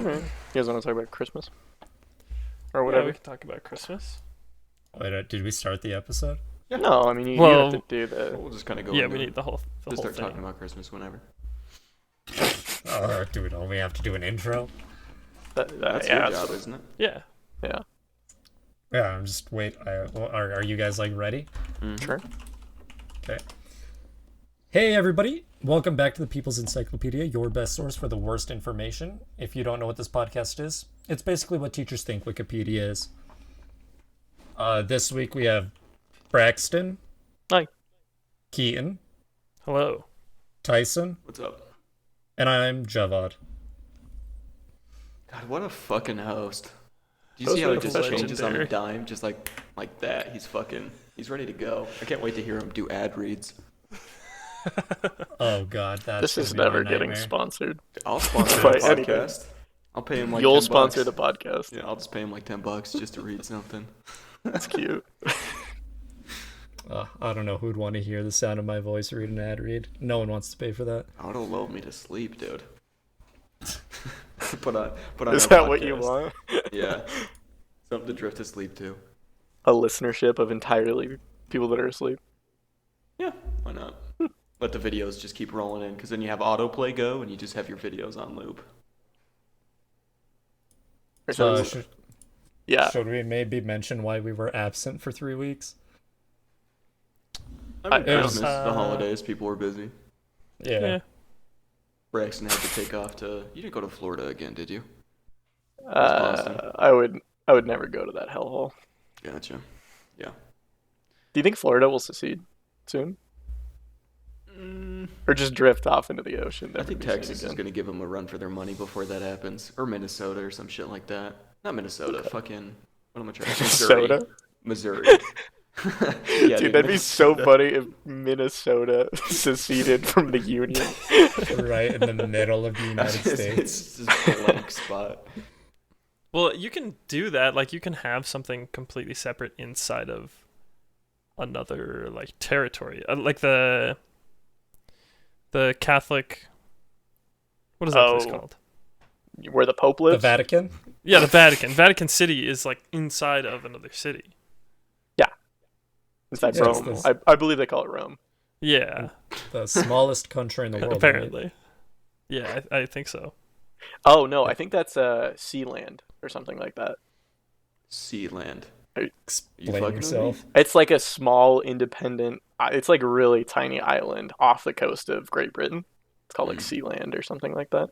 Alright. You guys want to talk about Christmas? Or Yeah, we whatever? can talk about Christmas. Wait, did we start the episode? Yeah. No, I mean, you have to Well, do the... We'll just kind of go yeah, into we it. need the whole Just start thing. talking about Christmas whenever. Don't we have to do an intro? That's yeah, your job, isn't it? Yeah. Yeah, Yeah, I'm just wait. Are you guys like ready? sure. Okay. Hey everybody, welcome back to the People's Encyclopedia, your best source for the worst information. If you don't know what this podcast is, it's basically what teachers think Wikipedia is. This week we have Braxton, Hi. Keaton, Hello. Tyson, What's up? and I'm Dzevad. God, what a fucking host. Do you Those see how are he just legendary. changes on a dime, just like that? He's ready to go. I can't wait to hear him do ad reads. Oh god, that's This is never getting sponsored. I'll sponsor By the anything. podcast. I'll pay him like You'll 10 sponsor bucks. the podcast. Yeah, I'll just pay him like $10 just to read something. That's cute. I don't know who'd want to hear the sound of my voice read an ad read. No one wants to pay for that. Oh, it'll lull me to sleep, dude. put on Is our that what you podcast. want? Yeah. Something to drift to sleep to. A listenership of entirely people that are asleep? Yeah, why not? Let the videos just keep rolling in, because then you have autoplay go, and you just have your videos on loop. Or so- yeah. Should we maybe mention why we were absent for 3 weeks? I mean, it was, Christmas, the holidays, people were busy. Yeah. Braxton had to take off to... You didn't go to Florida again, did you? Boston. I would never go to that hellhole. Gotcha. Yeah. Do you think Florida will secede soon? Or just drift off into the ocean? I never think be seen Texas is again? going to give them a run for their money before that happens. Or Minnesota or some shit like that. Not Minnesota, fucking... What am I trying to say? Minnesota? Missouri. Yeah, Dude, that'd be so funny if Minnesota seceded from the Union. Right in the middle of the United States. It's just a blank spot. Well, you can do that. Like, you can have something completely separate inside of another like territory, like the Catholic. What is that place Oh. called? Where the Pope The lives? Vatican? Yeah, the Vatican. Vatican City is like inside of another city. Inside Yeah, it's Rome. this- I believe they call it Rome. Yeah, The smallest country in the world. right? apparently. Yeah, I think so. Oh, no, I think that's Sealand or something like that. Sealand. Explain fucking with yourself. It's like a small, independent, it's like a really tiny island off the coast of Great Britain. It's called like Sealand or something like that.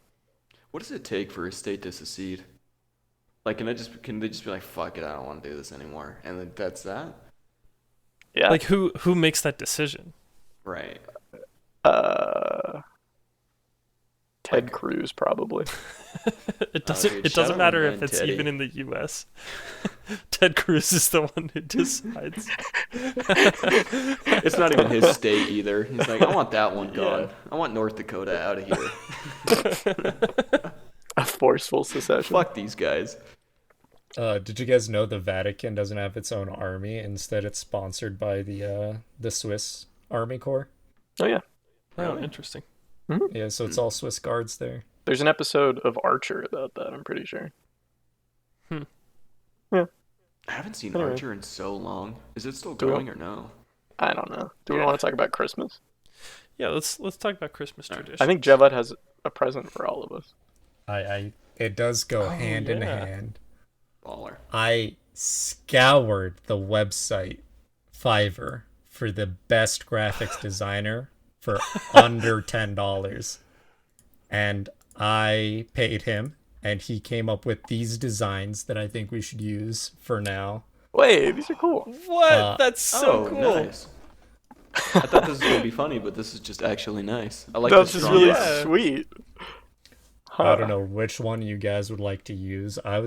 What does it take for a state to secede? Like, can they just be like, fuck it, I don't want to do this anymore, and then that's that? Yeah. Like, who makes that decision? Right. Ted like- Cruz, probably. It doesn't. dude, It shout doesn't out matter my if man it's Teddy. even in the U.S. Ted Cruz is the one who decides. It's not even his state either. He's like, I want that one gone. Yeah. I want North Dakota out of here. A forceful secession. Fuck these guys. Did you guys know the Vatican doesn't have its own army? Instead, it's sponsored by the Swiss Army Corps. Oh, yeah. Oh, Really? interesting. Yeah, so it's all Swiss guards there. There's an episode of Archer about that, I'm pretty sure. I haven't seen Anyway. Archer in so long. Is it still Do we- going or no? I don't know. Do we want to talk about Christmas? Yeah, let's talk about Christmas Alright. tradition. I think Dzevad has a present for all of us. It does go hand in yeah. hand. Baller. I scoured the website Fiverr for the best graphics designer for under $10. And I paid him, and he came up with these designs that I think we should use for now. Wait, these are cool. What? That's so cool. Nice. I thought this was gonna be funny, but this is just actually nice. I like This the is strong- really Yeah. sweet. I don't know which one you guys would like to use. I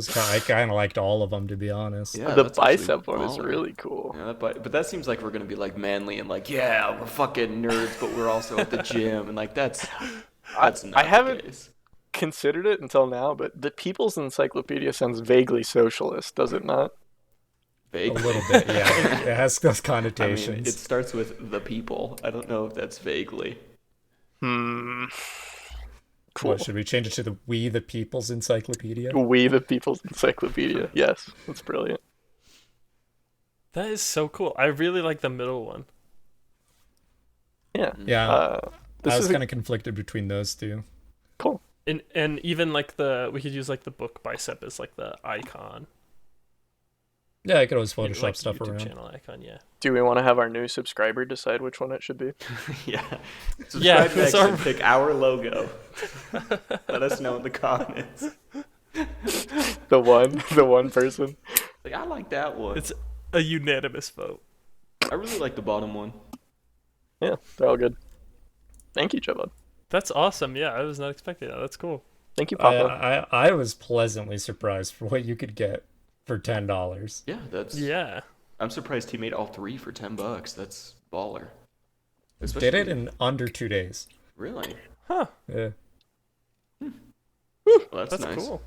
kind of liked all of them, to be honest. Yeah, The that's actually bicep one is baller. really cool. Yeah, but that seems like we're gonna be like manly and like, yeah, we're fucking nerds, but we're also at the gym, and like that's not I the haven't case. considered it until now, but the People's Encyclopedia sounds vaguely socialist, does it not? A Vague. little bit, yeah. It has those I connotations. mean, it starts with the people. I don't know if that's vaguely. Cool. What, should we change it to the We the People's Encyclopedia? We the People's Encyclopedia. Yes, that's brilliant. That is so cool. I really like the middle one. Yeah. Yeah, This I was is kind of conflicted between those two. cool. And even like we could use like the book bicep as like the icon. Yeah, I could always You know, Photoshop like stuff YouTube around. channel icon, yeah. Do we want to have our new subscriber decide which one it should be? Yeah. Yeah, Subscribe next our- and pick our logo. Let us know in the comments. The one person. Like, I like that one. It's a unanimous vote. I really like the bottom one. Yeah, they're all good. Thank you, Dzevad. That's awesome. Yeah, I was not expecting that. That's cool. Thank you, Papa. I was pleasantly surprised for what you could get for $10. Yeah, that's. Yeah. I'm surprised he made all 3 for $10. That's baller. Did it in under 2 days. Really? Huh. Yeah. Well, that's That's nice. cool.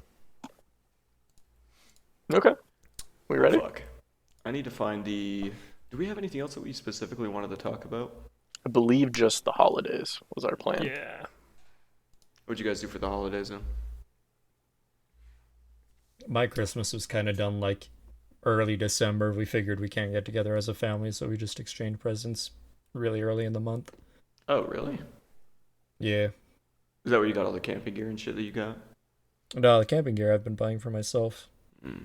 Okay. We ready? Fuck. I need to find the. Do we have anything else that we specifically wanted to talk about? I believe just the holidays was our plan. Yeah. What'd you guys do for the holidays then? My Christmas was kind of done like early December. We figured we can't get together as a family, so we just exchanged presents really early in the month. Oh, really? Yeah. Is that where you got all the camping gear and shit that you got? No, the camping gear I've been buying for myself. Hmm.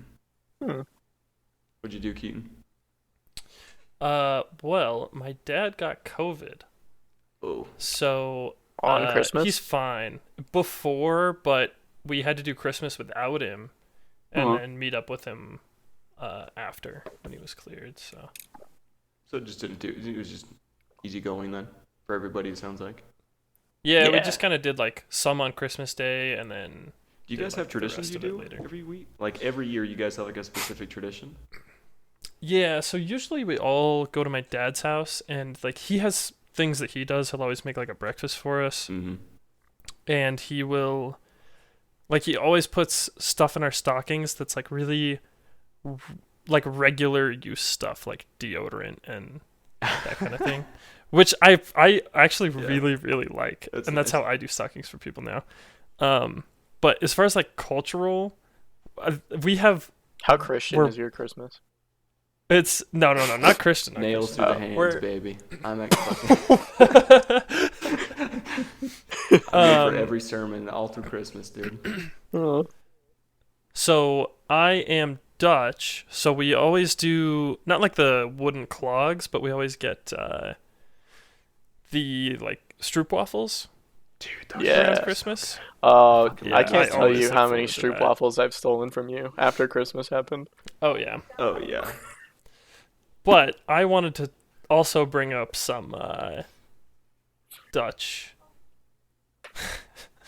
What'd you do, Keaton? Well, my dad got COVID. Oh. So On Christmas? he's fine. Before, but we had to do Christmas without him and Uh-huh. then meet up with him after when he was cleared. So So it just didn't do. It was just easy going then for everybody. It sounds like. yeah, we Yeah. just kind of did like some on Christmas Day and then Do you did, guys like, have the traditions rest you of it do later. every week? Like every year, you guys have like a specific tradition. Yeah, so usually we all go to my dad's house and like he has things that he does. He'll always make like a breakfast for us. Mm-hmm. And he will like he always puts stuff in our stockings that's like really like regular use stuff like deodorant and that kind of thing, which I actually Yeah. really like. That's and that's nice. how I do stockings for people now. But as far as like cultural, we have How Christian We're- is your Christmas? it's no not Christian. Not Nails Christian. through the hands, We're- baby. I'm at fucking made for Um, every sermon all through Christmas, dude. Oh. So I am Dutch, so we always do not like the wooden clogs, but we always get the like stroopwafels Dude, around Yes. Christmas. I can't I tell always you look how many forward to stroop that. waffles I've stolen from you after Christmas happened. Oh yeah, Oh yeah. but I wanted to also bring up some Dutch.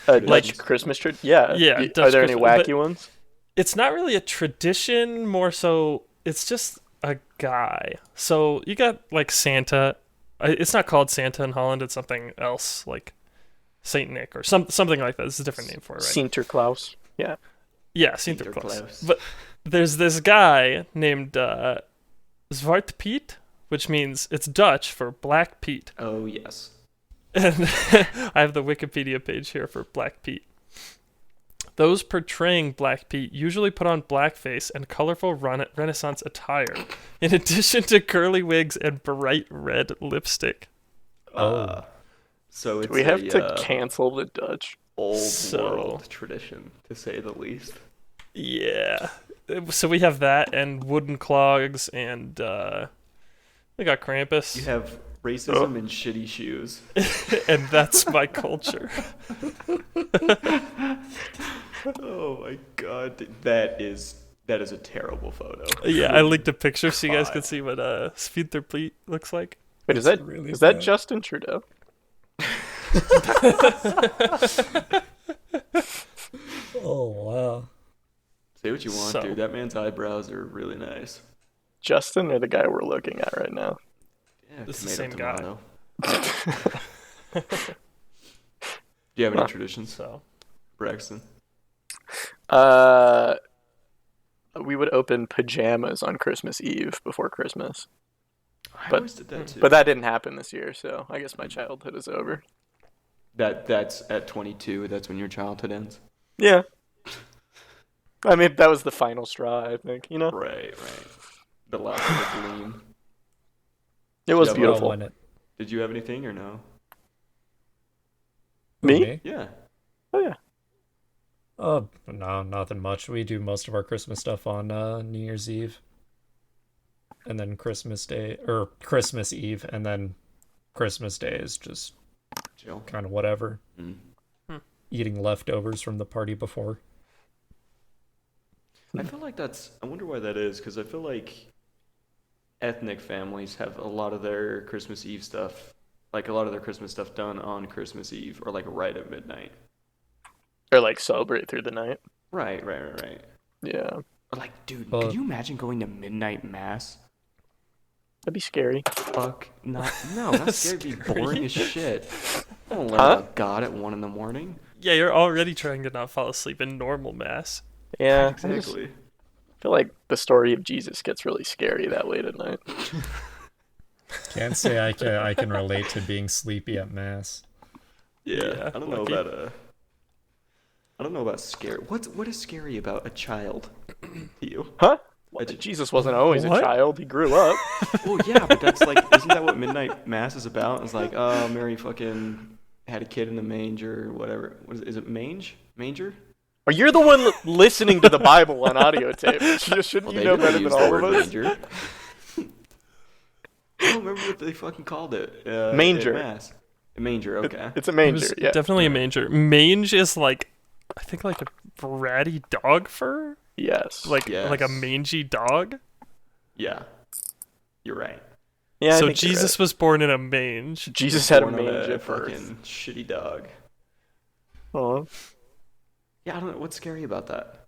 Like Traditions. Christmas tree? Yeah. Yeah, Are Dutch there any Christmas- wacky ones? It's not really a tradition, more so it's just a guy. So you got like Santa. It's not called Santa in Holland. It's something else, like Saint Nick or something like that. It's a different name for it, right? Sinterklaas. Yeah. Yeah, Sinterklaas. Sinterklaas. But there's this guy named Zwart Piet, which means it's Dutch for Black Pete. Oh yes. And I have the Wikipedia page here for Black Pete. Those portraying Black Pete usually put on blackface and colorful Renaissance attire, in addition to curly wigs and bright red lipstick. So it's We have a, to cancel the Dutch. old So- world tradition, to say the least. Yeah. So we have that and wooden clogs and we got Krampus. You have racism and shitty shoes. And that's my culture. Oh my god, that is a terrible photo. Yeah, I linked a picture so you guys can see what Sphinter Pleat looks like. Wait, is That's that really is that bad. Justin Trudeau? Oh, wow. Say what you want, So- dude. That man's eyebrows are really nice. Justin or the guy we're looking at right now? Yeah, It's the same guy. tomato. Do you have any traditions, So Braxton? We would open pajamas on Christmas Eve before Christmas. I But- always did that too. But that didn't happen this year, so I guess my childhood is over. That's at 22. That's when your childhood ends. Yeah. I mean, that was the final straw, I think, you know? Right. The last of the gleam. It was Yeah, well, beautiful. when it Did you have anything or no? Me? Yeah. Oh, yeah. Oh, no, nothing much. We do most of our Christmas stuff on New Year's Eve. And then Christmas Day, or Christmas Eve, and then Christmas Day is just Chill. kind of whatever. Mm. Eating leftovers from the party before. I feel like I wonder why that is, because I feel like ethnic families have a lot of their Christmas Eve stuff, like a lot of their Christmas stuff done on Christmas Eve or like right at midnight. Or, like, celebrate through the night. Right. Yeah. Or like, dude, Well- could you imagine going to midnight mass? That'd be scary. Fuck, no, not scary. It'd be boring as shit. I don't learn Huh? about God at 1 a.m. Yeah, you're already trying to not fall asleep in normal mass. Yeah. Exactly. I feel like the story of Jesus gets really scary that late at night. Can't say I can relate to being sleepy at mass. Yeah, I don't know lucky. about I don't know about scary. What is scary about a child to you? Huh? I ju- Jesus wasn't always What? a child. He grew up. Well, yeah, but that's like, isn't that what midnight mass is about? It's like, oh, Mary fucking had a kid in the manger or whatever. What is it? Manger? Or you're the one listening to the Bible on audio tape. Shouldn't you know never better than used the all word of us? manger. I don't remember what they fucking called it. Manger. At mass. A manger, okay. It's a It manger, was yeah. definitely a manger. Mange is like, I think like a ratty dog fur, Yes. like a Yes. mangy dog. Yeah. You're right. yeah, I So think you're Jesus right. was born in a mange. Jesus had a Born on manger fucking first. shitty dog. Oh, Yeah, I don't know. What's scary about that?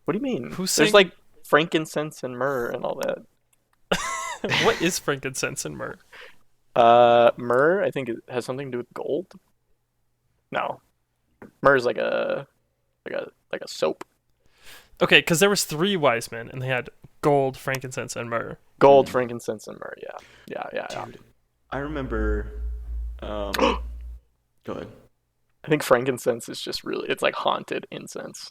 what do you mean? Who's There's saying- like frankincense and myrrh and all that. What is frankincense and myrrh? Myrrh, I think it has something to do with gold. No, myrrh is like a soap. Okay, because there was 3 wise men, and they had gold, frankincense, and myrrh. Gold, frankincense, and myrrh. Yeah. Dude, I remember. Go ahead. I think frankincense is just really, it's like haunted incense.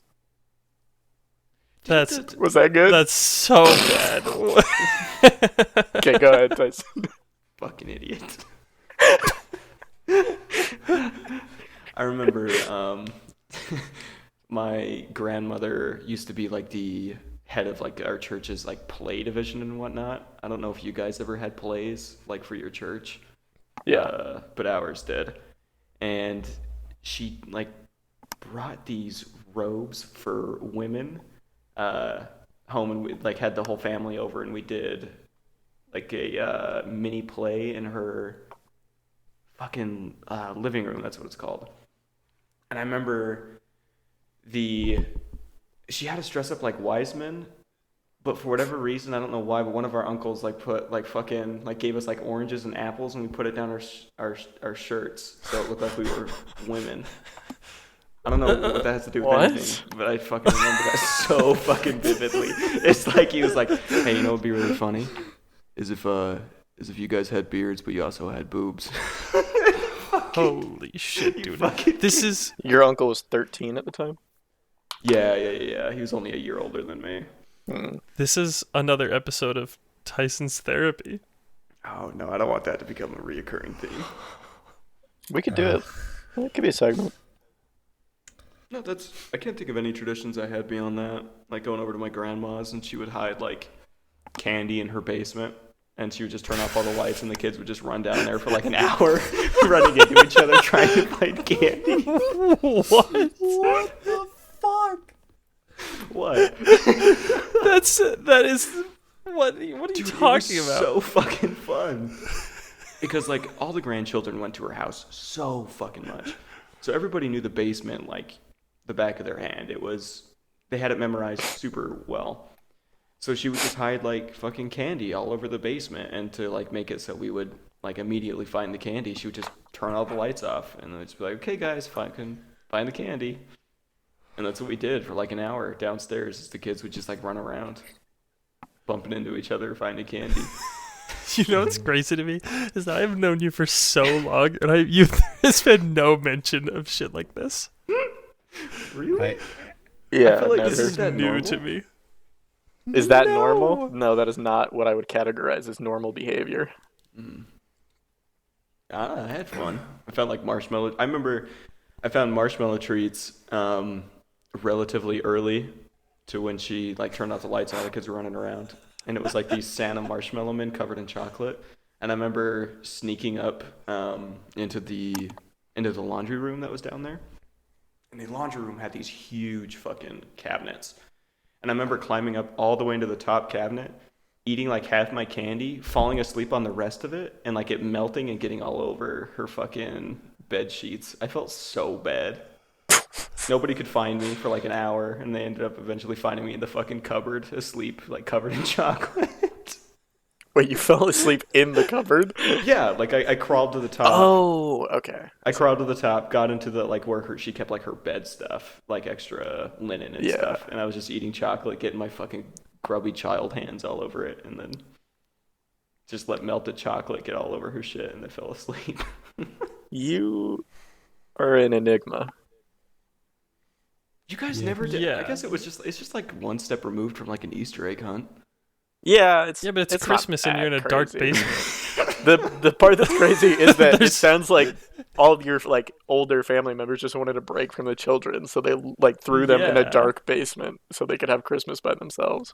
That's Was that good? that's so bad. Okay, go ahead, Tyson. Fucking idiot. I remember my grandmother used to be like the head of like our church's like play division and whatnot. I don't know if you guys ever had plays like for your church. Yeah. But ours did. And she like brought these robes for women home, and we like had the whole family over, and we did like a mini play in her fucking living room. That's what it's called. And I remember she had us dress up like wise men, but for whatever reason, I don't know why, but one of our uncles like put like fucking like gave us like oranges and apples, and we put it down our shirts so it looked like we were women. I don't know what that has to do with What? anything, but I fucking remember that so fucking vividly. It's like he was like, "Hey, you know what'd be really funny? Is if you guys had beards, but you also had boobs." Holy shit, You dude! fucking This is Your uncle was 13 at the time? Yeah. He was only a year older than me. this is another episode of Tyson's therapy. Oh no, I don't want that to become a reoccurring theme. We could do it. It could be a segment. No, I can't think of any traditions I had beyond that. Like going over to my grandma's and she would hide like candy in her basement, and she would just turn off all the lights, and the kids would just run down there for like an hour, running into each other trying to find candy. What? What the fuck? What? That is what are you Dude, talking it was about? so fucking fun. Because like all the grandchildren went to her house so fucking much, so everybody knew the basement like the back of their hand. They had it memorized super well. So she would just hide like fucking candy all over the basement, and to like make it so we would like immediately find the candy, she would just turn all the lights off, and then just be like, "Okay, guys, find the candy." And that's what we did for like an hour downstairs. As the kids would just like run around, bumping into each other, finding candy. You know what's crazy to me is that I've known you for so long, and there's been no mention of shit like this. Really? Yeah, I feel like never. this This is is that new normal? to me. Is that No. normal? No, that is not what I would categorize as normal behavior. I had fun. I found like marshmallow. I remember I found marshmallow treats relatively early to when she like turned off the lights and all the kids were running around. And it was like these Santa marshmallow men covered in chocolate. And I remember sneaking up into the laundry room that was down there. And the laundry room had these huge fucking cabinets. And I remember climbing up all the way into the top cabinet, eating like half my candy, falling asleep on the rest of it, and like it melting and getting all over her fucking bed sheets. I felt so bad. Nobody could find me for like an hour, and they ended up eventually finding me in the fucking cupboard, asleep, like covered in chocolate. Wait, you fell asleep in the cupboard? Yeah, like I crawled to the top. Oh, okay. I crawled to the top, got into the like where she kept like her bed stuff, like extra linen and Yeah. stuff, and I was just eating chocolate, getting my fucking grubby child hands all over it, and then just let melted chocolate get all over her shit, and then fell asleep. You are an enigma. You guys Yeah. never did. Yeah. I guess it's just like one step removed from like an Easter egg hunt. Yeah, it's Yeah, but it's not Christmas and that you're in a dark crazy. basement. The part that's crazy is that it There's- sounds like all of your like older family members just wanted a break from the children, so they like threw them in a Yeah. dark basement so they could have Christmas by themselves.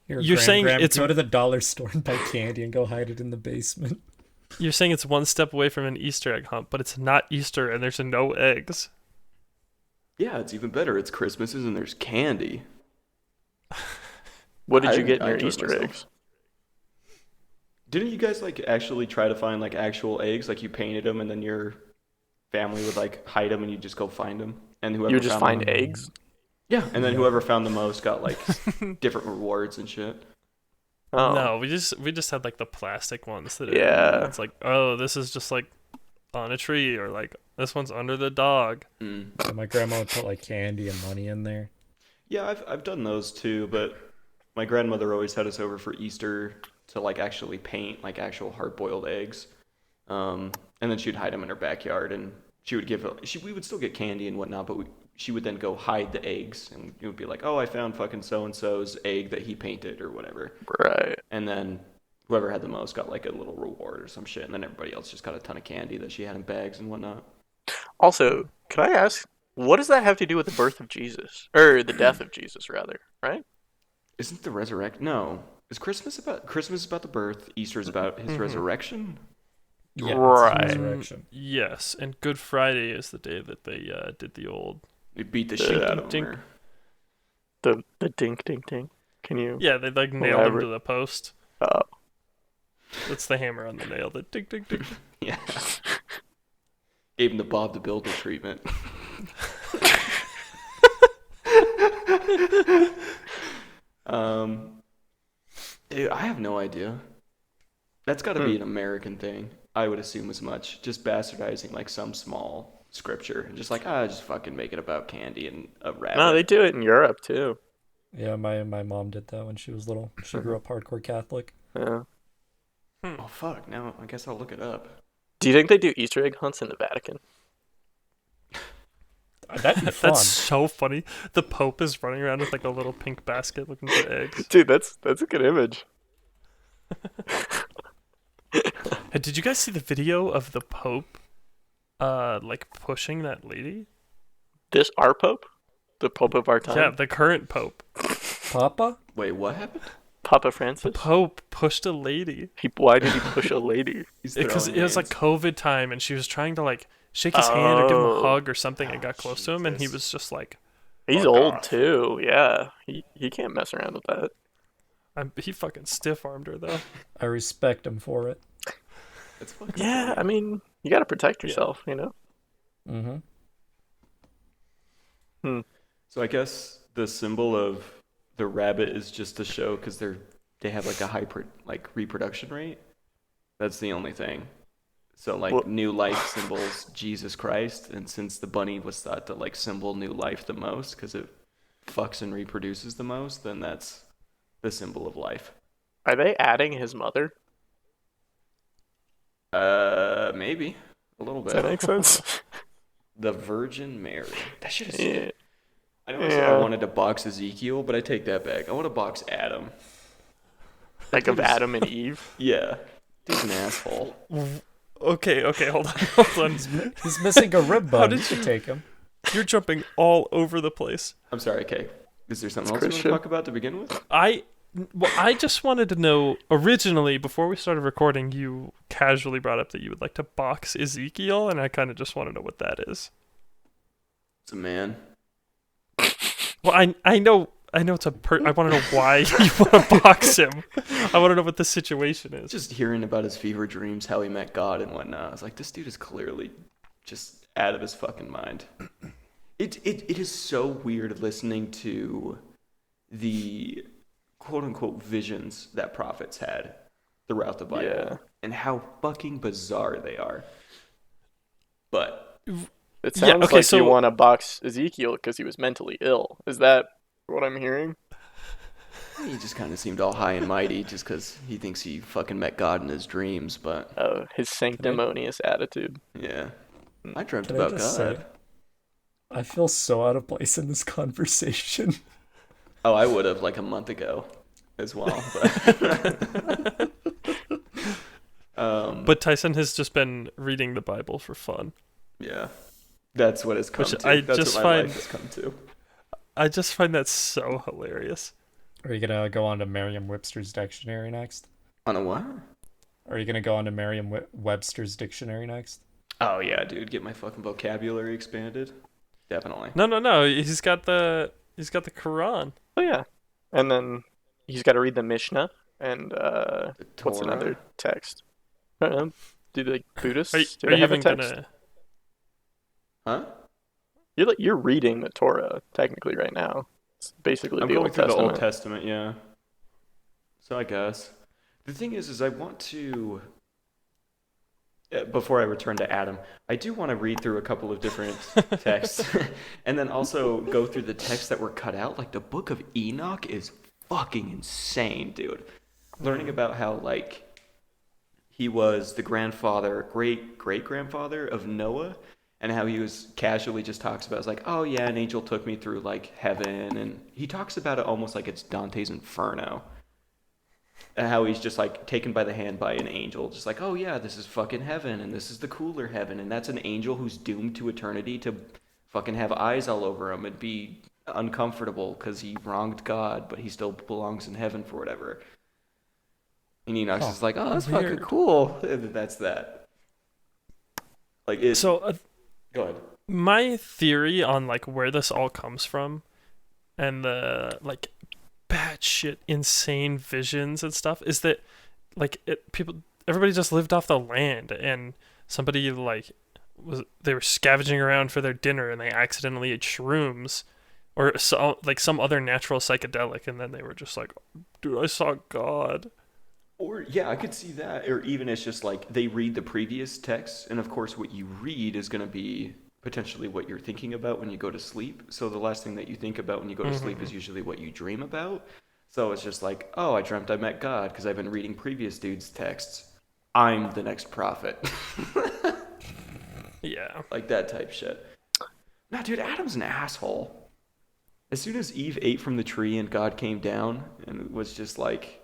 You're saying it's- go to the dollar store and buy candy and go hide it in the basement. You're saying it's one step away from an Easter egg hunt, but it's not Easter and there's no eggs. Yeah, it's even better. It's Christmases and there's candy. What did I- you get in I your enjoyed Easter myself. eggs? Didn't you guys like actually try to find like actual eggs? Like you painted them, and then your family would like hide them, and you just go find them, and whoever You would just found find them, eggs? yeah, and then whoever found the most got like different rewards and shit. Oh. No, we just had like the plastic ones that Yeah. it's like, oh, this is just like on a tree, or like this one's under the dog. Mm. Yeah, my grandma would put like candy and money in there. Yeah, I've done those too, but my grandmother always had us over for Easter to like actually paint like actual hard-boiled eggs, and then she'd hide them in her backyard, and she would we would still get candy and whatnot, but she would then go hide the eggs, and it would be like, oh, I found fucking so and so's egg that he painted or whatever, Right. and then whoever had the most got like a little reward or some shit, and then everybody else just got a ton of candy that she had in bags and whatnot. Also, could I ask, what does that have to do with the birth of Jesus? Or the death of Jesus, rather, right? Isn't the resurrect? No. Is Christmas about the birth? Easter is about his resurrection? Yeah, Right. it's resurrection. Yes, and Good Friday is the day that they did the old. They beat the shit out of Dink, him. The dink, dink, dink. Can you? Yeah, they like nailed him Elaborate. to the post. Oh. That's the hammer on the nail. The ding ding ding. Yeah. Gave him the Bob the Builder treatment. Dude, I have no idea. That's got to be an American thing. I would assume as much. Just bastardizing like some small scripture and just like, just fucking make it about candy and a rabbit. No, they do it in Europe too. Yeah, my mom did that when she was little. She grew up hardcore Catholic. Yeah. Oh fuck! Now I guess I'll look it up. Do you think they do Easter egg hunts in the Vatican? That'd be fun. That's so funny. The Pope is running around with like a little pink basket looking for eggs. Dude, that's a good image. Hey, did you guys see the video of the Pope, like pushing that lady? This our Pope? The Pope of our time? Yeah, the current Pope. Papa? Wait, what happened? Papa The Francis? Pope pushed a lady Why did he push a lady? He's because throwing it was like hands. COVID time, and she was trying to like shake his hand or give him a Oh. hug or something, and got close to him, and he Jesus. was just like, He's Fuck old off. too. Yeah, he can't mess around with that. he fucking stiff armed her though. I respect him for it. It's fucking Yeah, funny. I mean, you got to protect yourself, you know. Mm-hmm. So I guess the symbol of the rabbit is just to show because they have like a high reproduction rate. That's the only thing. So like Well- new life symbols Jesus Christ, and since the bunny was thought to like symbol new life the most because it fucks and reproduces the most, then that's the symbol of life. Are they adding his mother? Maybe a little Does that bit. make sense? The Virgin Mary. That shit is. Yeah. I know I said I wanted to box Ezekiel, but I take that back. I want to box Adam. Like of Dude is- Adam and Eve. Yeah, dude's an asshole. Okay, hold on. He's missing a rib How bone. did You should take him. You're jumping all over the place. I'm sorry, Kay. Is there something else It's you want to Christian. talk about to begin with? I just wanted to know, originally, before we started recording, you casually brought up that you would like to box Ezekiel, and I kind of just want to know what that is. It's a man. Well, I know it's I want to know why you want to box him. I want to know what the situation is. Just hearing about his fever dreams, how he met God and whatnot. I was like, this dude is clearly just out of his fucking mind. It is so weird listening to the quote-unquote visions that prophets had throughout the Bible. Yeah. And how fucking bizarre they are. But It Yeah, sounds okay, like so- you want to box Ezekiel because he was mentally ill. Is that what I'm hearing? he just kind of seemed all high and mighty just because he thinks he fucking met God in his dreams. But His sanctimonious attitude. yeah, I dreamt Can I about just God. say, I feel so out of place in this conversation. Oh, I would have like a month ago as well. But, But Tyson has just been reading the Bible for fun. yeah, that's what it's come Which to. I That's just what my find- life has come to. I just find that so hilarious. Are you gonna go on to Merriam-Webster's dictionary next? On a what? Are you gonna go on to Merriam-Webster's dictionary next? Oh yeah, dude, get my fucking vocabulary expanded. Definitely. No. He's got the Quran. Oh yeah. And then he's got to read the Mishnah and The what's Torah. another text? I don't know. Do the Buddhists? Are, do are they you have a even text? gonna? Huh? You're reading the Torah technically right now. It's basically I'm the going Old through Testament. the Old Testament, yeah. So I guess the thing is I want to. Before I return to Adam, I do want to read through a couple of different texts, and then also go through the texts that were cut out. Like the Book of Enoch is fucking insane, dude. Learning about how like he was the great grandfather of Noah, and how he was casually just talks about it's like, oh yeah, an angel took me through like heaven, and he talks about it almost like it's Dante's Inferno. And how he's just like taken by the hand by an angel, just like, oh yeah, this is fucking heaven, and this is the cooler heaven, and that's an angel who's doomed to eternity to fucking have eyes all over him and be uncomfortable because he wronged God, but he still belongs in heaven for whatever. And Enoch's just like, oh, that's fucking weird. cool. And that's that. Like it. So Go ahead. my theory on like where this all comes from, and the like batshit insane visions and stuff, is that like everybody just lived off the land, and somebody like they were scavenging around for their dinner and they accidentally ate shrooms or like some other natural psychedelic, and then they were just like, dude, I saw God. Or yeah, I could see that. Or even it's just like they read the previous text, and of course what you read is going to be potentially what you're thinking about when you go to sleep. So the last thing that you think about when you go to sleep is usually what you dream about. So it's just like, oh, I dreamt I met God because I've been reading previous dudes' texts. I'm the next prophet. Yeah. Like that type shit. Nah, dude, Adam's an asshole. As soon as Eve ate from the tree and God came down and was just like,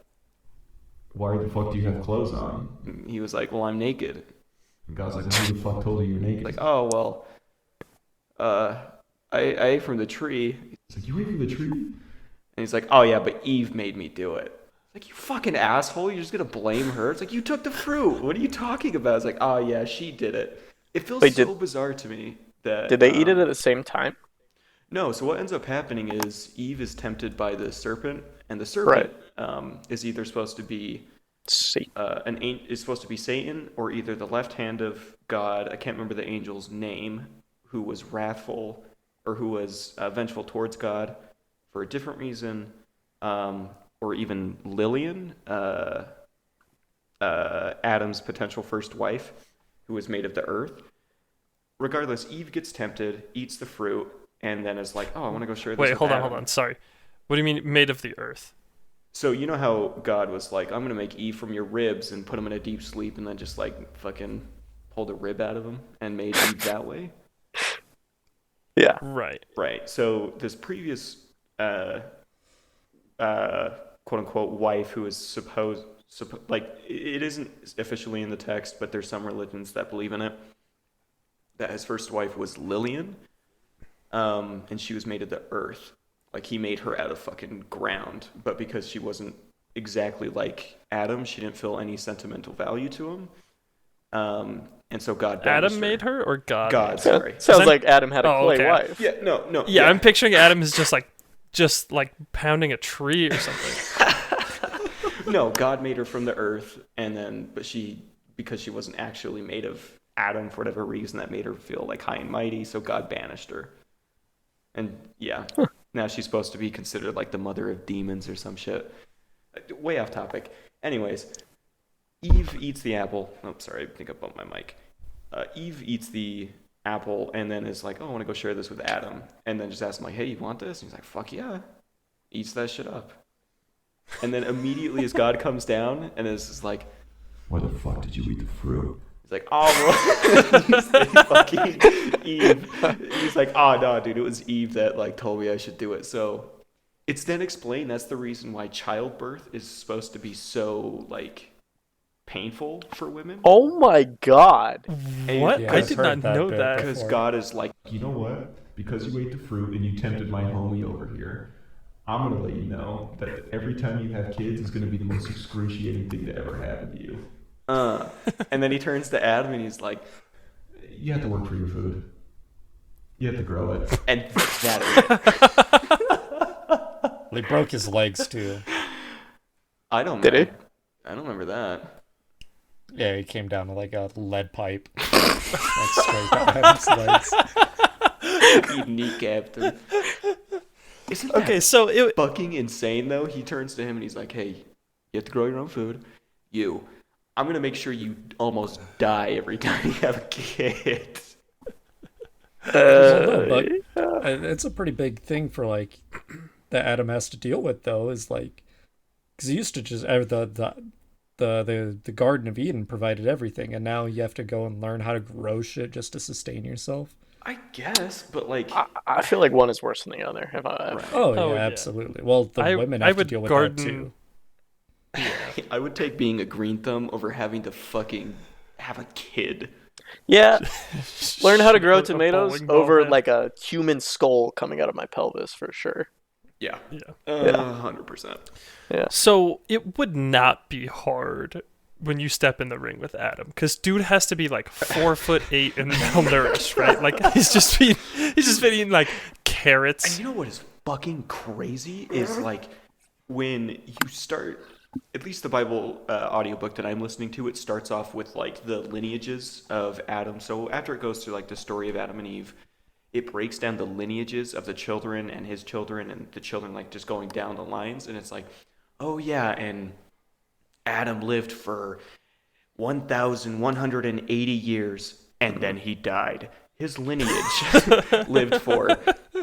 Why the fuck do you have clothes on? he was like, well, I'm naked. And God's like, who the fuck told you you're naked? Like, oh, well, I ate from the tree. It's like, you ate from the tree? And he's like, oh yeah, but Eve made me do it. It's like, you fucking asshole, you're just gonna blame her? It's like, you took the fruit. What are you talking about? It's like, oh yeah, she did it. It feels Wait, so bizarre to me that... Did they eat it at the same time? No, so what ends up happening is Eve is tempted by the serpent, and the serpent is either supposed to be Satan. is supposed to be Satan, or either the left hand of God. I can't remember the angel's name, who was wrathful or who was vengeful towards God for a different reason, or even Lillian, Adam's potential first wife, who was made of the earth. Regardless, Eve gets tempted, eats the fruit, and then is like, "Oh, I want to go share this." Wait, with hold Adam." on. Sorry. What do you mean made of the earth? So you know how God was like, I'm gonna make Eve from your ribs and put him in a deep sleep, and then just like fucking pulled a rib out of him and made Eve that way. Yeah. Right. Right. So this previous quote unquote wife who is like it isn't officially in the text, but there's some religions that believe in it. That his first wife was Lillian, and she was made of the earth. Like he made her out of fucking ground, but because she wasn't exactly like Adam, she didn't feel any sentimental value to him. And so God banished Adam made her or God? God, made her? sorry. Sounds like Adam had a Oh, clay okay. wife. Yeah, no. Yeah, I'm picturing Adam as just like pounding a tree or something. No, God made her from the earth, and then because she wasn't actually made of Adam for whatever reason, that made her feel like high and mighty, so God banished her. And yeah, now she's supposed to be considered like the mother of demons or some shit. Way off topic. Anyways, Eve eats the apple. Oh, sorry, I think I bumped my mic. Eve eats the apple and then is like, oh, I want to go share this with Adam. And then just asks him like, hey, you want this? And he's like, fuck yeah. Eats that shit up. And then immediately as God comes down and is like, Why the fuck did you eat the fruit? he's like, oh, well. He's like, fucking Eve. He's like, oh, no, dude, it was Eve that like told me I should do it. So it's then explained that's the reason why childbirth is supposed to be so like painful for women. Oh my god. What? Yeah, I I've did heard not that know bit that. Because before. God is like, You know what? Because you ate the fruit and you tempted my homie over here, I'm gonna let you know that every time you have kids is gonna be the most excruciating thing to ever happen to you. and then he turns to Adam and he's like, You have to work for your food. You have to grow it. and that He broke his legs too. I don't Did know. he? I don't remember that. Yeah, he came down with like a lead pipe. Like straight down Adam's legs. He kneecapped him. Isn't that Okay, so it fucking insane though? He turns to him and he's like, hey, you have to grow your own food. I'm gonna make sure you almost die every time you have a kid. Well, no, but it's a pretty big thing for like that Adam has to deal with though. Is like because he used to just the Garden of Eden provided everything, and now you have to go and learn how to grow shit just to sustain yourself. I guess, but like, I feel like one is worse than the other. right. Oh, Oh, yeah, yeah. absolutely. Well, the I- women I have to would deal with garden- that too. I would take being a green thumb over having to fucking have a kid. Yeah. Learn how to grow Shoot a tomatoes bowling ball, over man. like a human skull coming out of my pelvis for sure. Yeah. Yeah. 100%. So it would not be hard when you step in the ring with Adam, because dude has to be like 4'8" and malnourished, right? Like he's just been eating like carrots. And you know what is fucking crazy is like when you start, at least the Bible audiobook that I'm listening to, it starts off with like the lineages of Adam. So after it goes through like the story of Adam and Eve, it breaks down the lineages of the children and his children and the children like just going down the lines. And it's like, oh yeah, and Adam lived for 1,180 years and then he died. His lineage lived for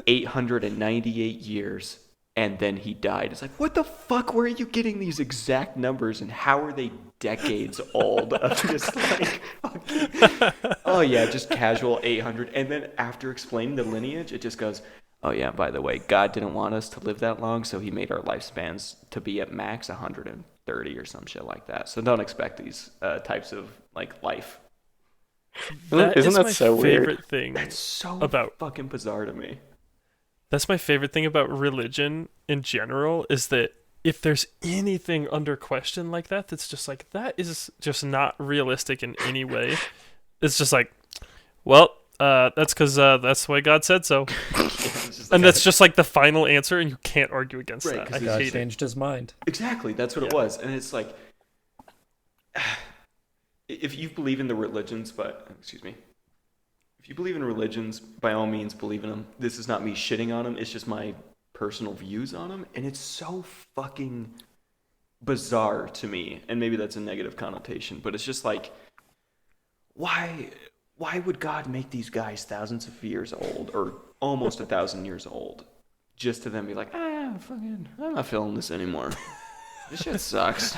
898 years and then he died. It's like, what the fuck? Where are you getting these exact numbers and how are they decades old of just like fucking, oh yeah, just casual 800. And then after explaining the lineage, it just goes, oh yeah, by the way, God didn't want us to live that long, so he made our lifespans to be at max 130 or some shit like that. So don't expect these types of like life. Isn't that my so weird? favorite thing That's so about fucking bizarre to me. That's my favorite thing about religion in general, is that if there's anything under question like that, that's just like, that is just not realistic in any way. It's just like, well, that's because that's the way God said so. And that's just like the final answer, and you can't argue against Right, that. 'cause I it's- God hate it. changed his mind. Exactly, that's what it Yeah. was. And it's like, if you believe in the religions, if you believe in religions, by all means believe in them. This is not me shitting on them, it's just my personal views on them. And it's so fucking bizarre to me. And maybe that's a negative connotation, but it's just like, why would God make these guys thousands of years old or almost 1,000 years old just to then be like, fucking, I'm not feeling this anymore. This shit sucks.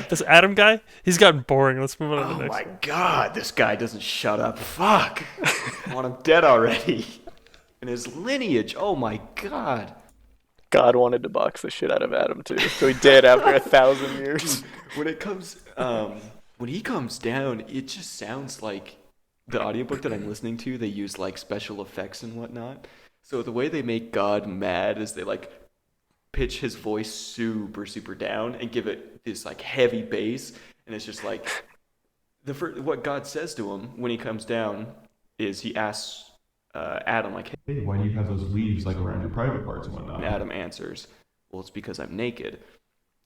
This Adam guy, he's gotten boring. Let's move on to Oh the next my one. god, this guy doesn't shut up. Fuck. I want him dead already. And his lineage, oh my god. God wanted to box the shit out of Adam too, so he did after 1,000 years. When it comes, when he comes down, it just sounds like the audiobook that I'm listening to, they use like special effects and whatnot. So the way they make God mad is they like pitch his voice super, super down and give it this like heavy bass. And it's just like, what God says to him when he comes down is he asks Adam like, Hey, why do you have those leaves like around your private parts and whatnot? and Adam answers, well, it's because I'm naked.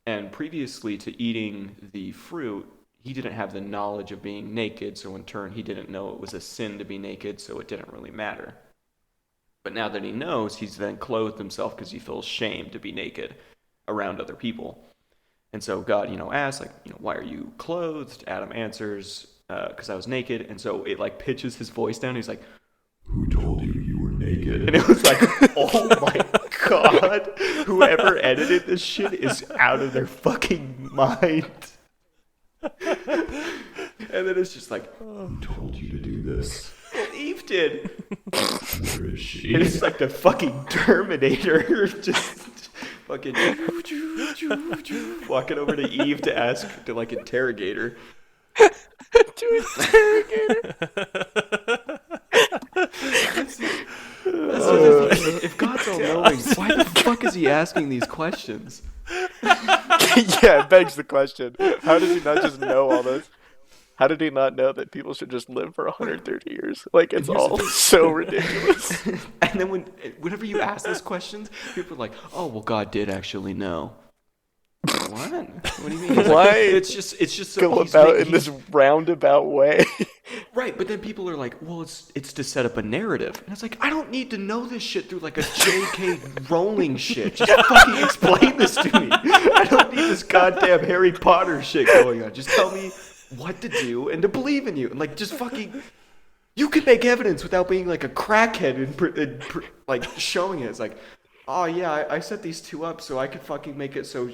And previously to eating the fruit, he didn't have the knowledge of being naked, so in turn he didn't know it was a sin to be naked, so it didn't really matter. But now that he knows, he's then clothed himself because he feels shame to be naked around other people. And so God, asks, like, why are you clothed? Adam answers, because I was naked. And so it like pitches his voice down. He's like, Who told you you were naked? and it was like, oh my god, whoever edited this shit is out of their fucking mind. And then it's just like, Who told you to do this? Eve did. Where is she? And it's like the fucking Terminator, just fucking walking over to Eve to ask, to like interrogate her. If God's all knowing, why the fuck is he asking these questions? Yeah, it begs the question. How does he not just know all this? How did he not know that people should just live for 130 years? Like, it's all so ridiculous. And then whenever you ask those questions, people are like, "Oh, well, God did actually know." What? What do you mean? It's Why like, it's just so Go about in this roundabout way. right. But then people are like, "Well, it's to set up a narrative," and it's like, I don't need to know this shit through like a J.K. Rowling shit. Just fucking explain this to me. I don't need this goddamn Harry Potter shit going on. Just tell me what to do and to believe in you, and like just fucking. You can make evidence without being like a crackhead and like showing it. It's like, oh yeah, I set these two up so I could fucking make it so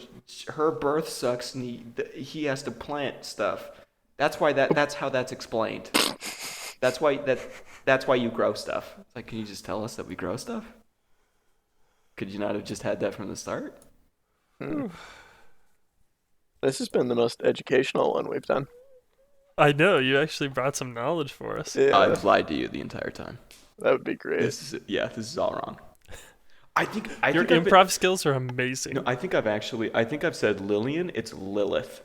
her birth sucks and he has to plant stuff. That's why that's how that's explained. That's why you grow stuff. It's like, can you just tell us that we grow stuff? Could you not have just had that from the start? This has been the most educational one we've done. I know, you actually brought some knowledge for us. Yeah, I've lied to you the entire time. that would be great. This is all wrong. I think Your I've been- improv skills are amazing. No, I think I've said Lillian. It's Lilith.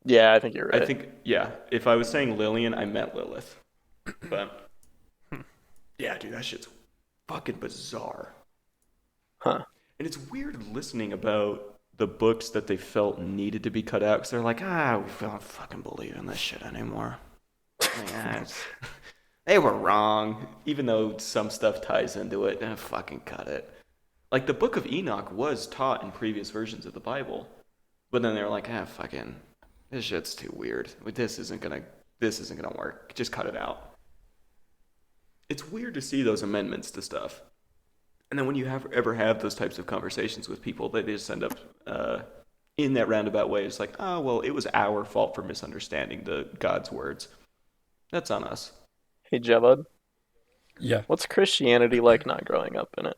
Yeah, I think you're right. I think, yeah, if I was saying Lillian, I meant Lilith. But, yeah, dude, that shit's fucking bizarre. Huh. And it's weird listening about the books that they felt needed to be cut out, because they're like, we don't fucking believe in this shit anymore. They were wrong. Even though some stuff ties into it, fucking cut it. Like, the Book of Enoch was taught in previous versions of the Bible. But then they were like, fucking, this shit's too weird. This isn't gonna work. Just cut it out. It's weird to see those amendments to stuff. And then when you ever have those types of conversations with people, they just end up in that roundabout way. It's like, oh, well, it was our fault for misunderstanding God's words. That's on us. Hey, Dzevad, Yeah. what's Christianity like not growing up in it?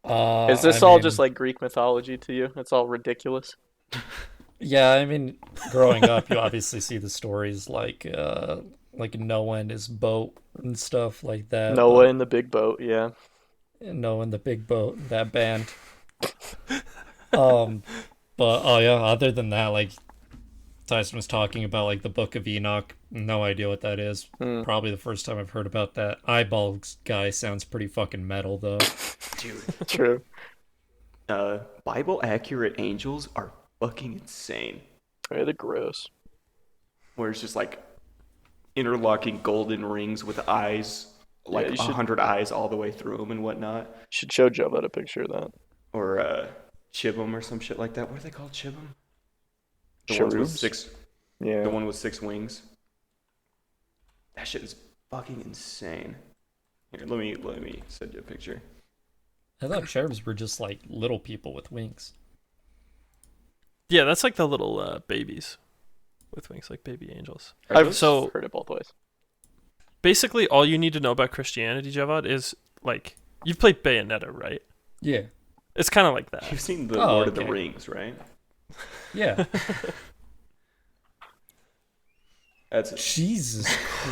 Uh, Is this all just like Greek mythology to you? It's all ridiculous. Yeah, I mean, growing up, you obviously see the stories like Noah and his boat and stuff like that. Noah in the big boat, yeah. Noah and the Big Boat, that band. But oh yeah, other than that, like Tyson was talking about, like the Book of Enoch. No idea what that is. Probably the first time I've heard about that. Eyeball guy sounds pretty fucking metal though. Dude. True. Bible accurate angels are fucking insane. Yeah, they're gross. Where it's just like interlocking golden rings with eyes, like you should- 100 eyes all the way through them and whatnot. Should show Dzevad a picture of that. Or Chibum or some shit like that. What are they called? Chibum? The ones with Cherubs? the Yeah. one with 6 wings. That shit is fucking insane. Here, let me send you a picture. I thought cherubs were just like little people with wings. Yeah, that's like the little babies with wings, like baby angels. I've So- heard it both ways. Basically, all you need to know about Christianity, Dzevad, is like you've played Bayonetta, right? Yeah. It's kind of like that. You've seen the Oh, Lord of the okay. Rings, right? Yeah. That's Jesus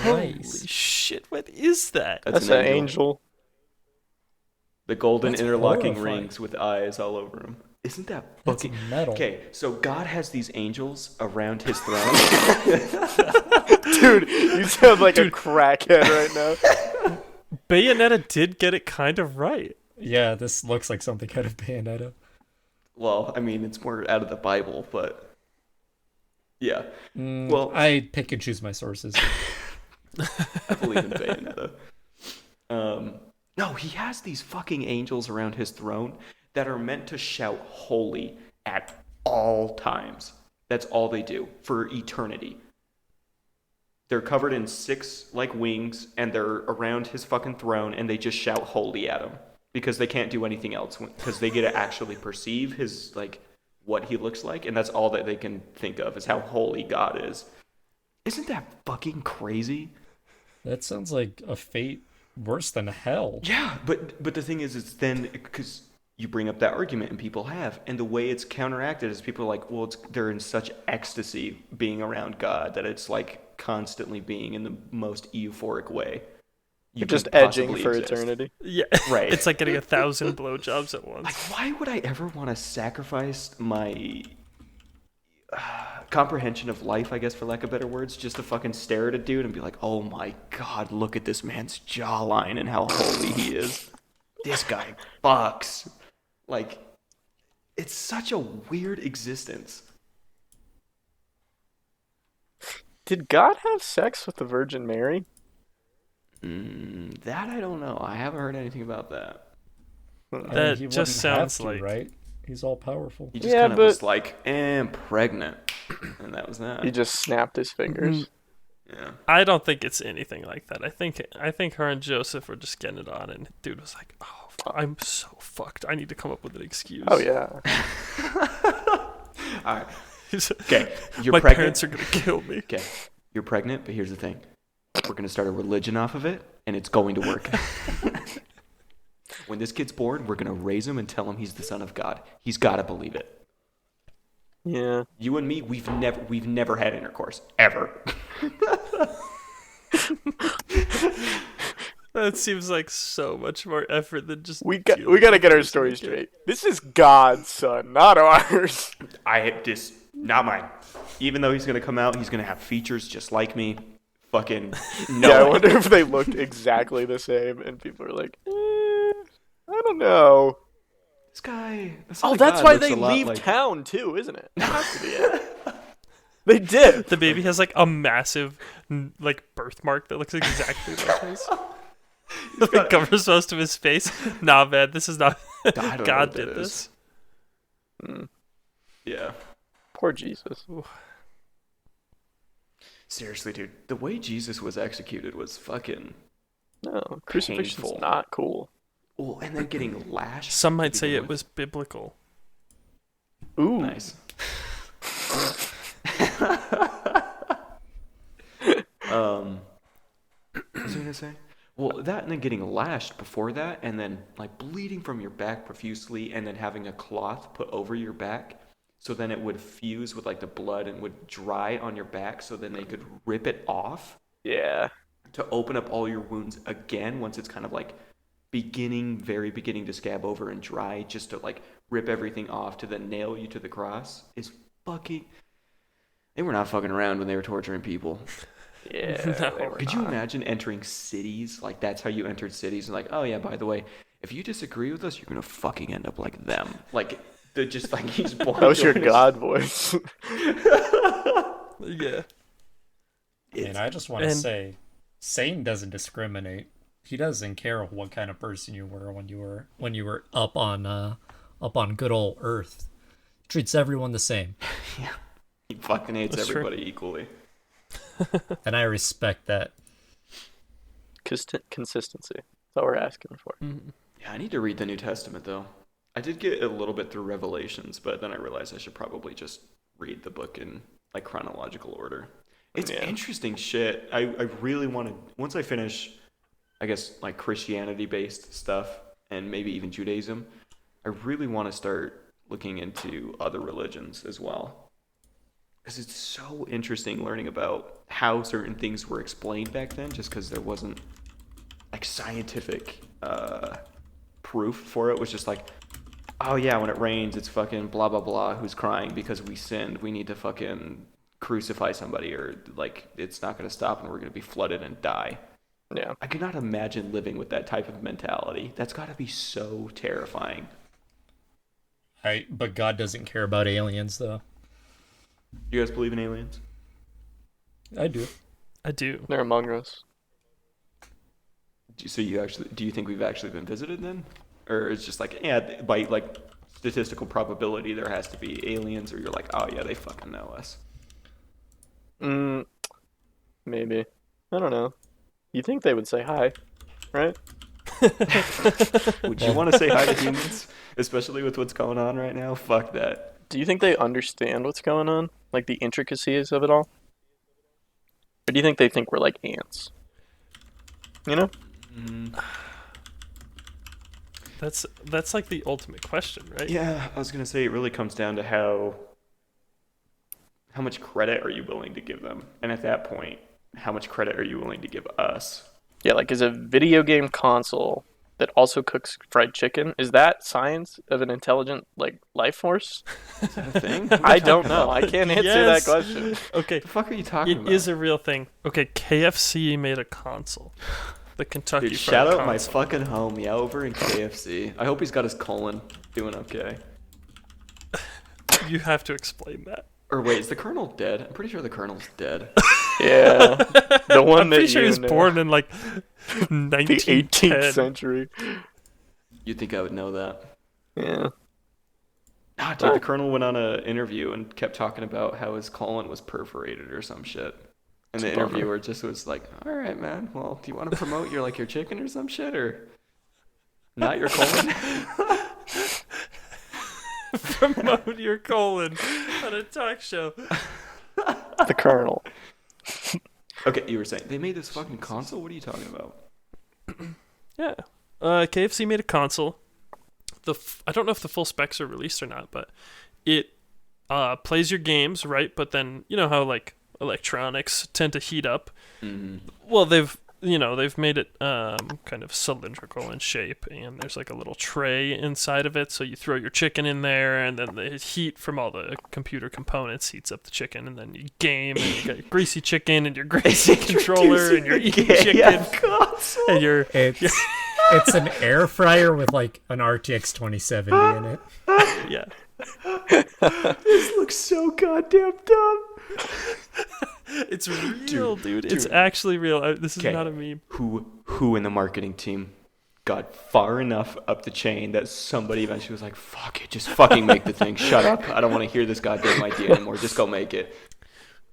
Holy Christ. shit! What is that? That's an angel. The golden That's interlocking horrifying. rings with eyes all over them. Isn't that That's fucking metal. Okay, so God has these angels around his throne. Dude, you sound like a crackhead right now. Bayonetta did get it kind of right. Yeah, this looks like something out of Bayonetta. Well, I mean, it's more out of the Bible, but yeah. Well, Well- I pick and choose my sources. I believe in Bayonetta. No, he has these fucking angels around his throne that are meant to shout holy at all times. That's all they do for eternity. They're covered in 6 like wings, and they're around his fucking throne, and they just shout holy at him because they can't do anything else because they get to actually perceive his like what he looks like, and that's all that they can think of is how holy God is. Isn't that fucking crazy? That sounds like a fate worse than hell. Yeah, but the thing is, it's then because you bring up that argument and people have, and the way it's counteracted is people are like, well, they're in such ecstasy being around God that it's like constantly being in the most euphoric way. You're just could edging possibly for exist. eternity. Yeah, Right. It's like getting 1,000 blowjobs at once. Like, why would I ever want to sacrifice my comprehension of life, I guess, for lack of better words, just to fucking stare at a dude and be like, oh my God, look at this man's jawline and how holy he is. This guy fucks. Like, it's such a weird existence. Did God have sex with the Virgin Mary? That I don't know. I haven't heard anything about that. I mean, That he just wouldn't have sounds to, like- right? He's all powerful. He just Yeah, kind of but- was like, I'm pregnant. And that was that. He just snapped his fingers. Yeah. I don't think it's anything like that. I think her and Joseph were just getting it on, and dude was like, "Oh, I'm so fucked. I need to come up with an excuse." Oh yeah. All right. He's like, Okay. You're my pregnant. parents are gonna kill me. Okay, you're pregnant, but here's the thing. We're going to start a religion off of it, and it's going to work. When this kid's born, we're going to raise him and tell him he's the son of God. He's got to believe it. Yeah. You and me, we've never had intercourse. Ever. That seems like so much more effort than just. We dealing got to with get our this story kid. straight. This is God's son, not ours. I hit this, not mine. Even though he's going to come out, he's going to have features just like me. Fucking no. Yeah, I wonder if they looked exactly the same, and people are like, I don't know. This guy. the Oh, son of that's God why looks they a lot leave like- town too, isn't it? It has to be it. They did. The baby has like a massive like birthmark that looks exactly like his. It covers most of his face. Nah, man, this is not. I don't know God what that did is. this. Yeah. Poor Jesus. Seriously, dude. The way Jesus was executed was fucking. No, crucifixion's Painful. not cool. Oh, and then getting lashed. Some might to say begin it with. was biblical. Ooh. Nice. What was I gonna say? Well, that and then getting lashed before that, and then like bleeding from your back profusely, and then having a cloth put over your back, so then it would fuse with like the blood and would dry on your back, so then they could rip it off Yeah. to open up all your wounds again once it's kind of like very beginning to scab over and dry, just to like rip everything off to then nail you to the cross is fucking. They were not fucking around when they were torturing people. Yeah. No. they were Could you not. imagine entering cities? Like, that's how you entered cities. And like, oh yeah, by the way, if you disagree with us, you're gonna fucking end up like them. Like, they're just like, he's born. That was your doing this. God voice. Yeah. And I just want to and- say, Satan doesn't discriminate. He doesn't care what kind of person you were when you were up on good old Earth. Treats everyone the same, He fucking hates That's true. everybody equally. and I respect that. Consistency. That's all we're asking for. Mm. Yeah, I need to read the New Testament though. I did get a little bit through Revelations, but then I realized I should probably just read the book in like chronological order. It's Yeah. interesting shit. I really want to, once I finish, I guess, like Christianity based stuff and maybe even Judaism, I really want to start looking into other religions as well. Because it's so interesting learning about how certain things were explained back then, just because there wasn't like scientific proof for it. It was just like, oh yeah, when it rains, it's fucking blah blah blah who's crying because we sinned. We need to fucking crucify somebody, or like it's not going to stop and we're going to be flooded and die. Yeah. I could not imagine living with that type of mentality. That's got to be so terrifying. But God doesn't care about aliens, though. You guys believe in aliens? I do. I do. They're among us. So do you think we've actually been visited then? Or it's just like, yeah, by like statistical probability there has to be aliens, or you're like, oh yeah, they fucking know us. Maybe. I don't know. You think they would say hi, right? Would you want to say hi to humans? Especially with what's going on right now? Fuck that. Do you think they understand what's going on? Like the intricacies of it all? Or do you think we're like ants? You know? That's like the ultimate question, right? Yeah, I was gonna say it really comes down to how much credit are you willing to give them? And at that point, how much credit are you willing to give us? Yeah, like is a video game console that also cooks fried chicken, is that science of an intelligent like life force? Is that a thing? I don't know. I can't answer Yes. that question. Okay, The fuck are you talking it about? is a real thing. Okay, KFC made a console. The Kentucky Dude, Fried shout out my Console. fucking homie over in KFC. I hope he's got his colon doing okay. You have to explain that. Or wait, is the Colonel dead? I'm pretty sure the Colonel's dead. Yeah. The one I'm that pretty sure he you was know. born in like The 1910. 18th century. You'd think I would know that. Yeah. Ah, dude, the Colonel went on an interview and kept talking about how his colon was perforated or some shit. And the It's a bummer. interviewer just was like, all right, man, well, do you want to promote your chicken or some shit, or not your colon? Promote your colon on a talk show. The Colonel. Okay, you were saying, they made this fucking console? What are you talking about? Yeah. KFC made a console. I don't know if the full specs are released or not, but it plays your games, right? But then, you know how like electronics tend to heat up. Mm-hmm. Well, they've made it kind of cylindrical in shape, and there's like a little tray inside of it, so you throw your chicken in there, and then the heat from all the computer components heets up the chicken, and then you game, and you got your greasy chicken and your greasy controller, and you're eating chicken, and you're It's an air fryer with like an RTX 2070 in it. yeah. This looks so goddamn dumb. It's real, dude. It's actually real. This is Okay. not a meme. Who in the marketing team got far enough up the chain that somebody eventually was like, fuck it, just fucking make the thing. Shut up. I don't want to hear this goddamn idea anymore. Just go make it.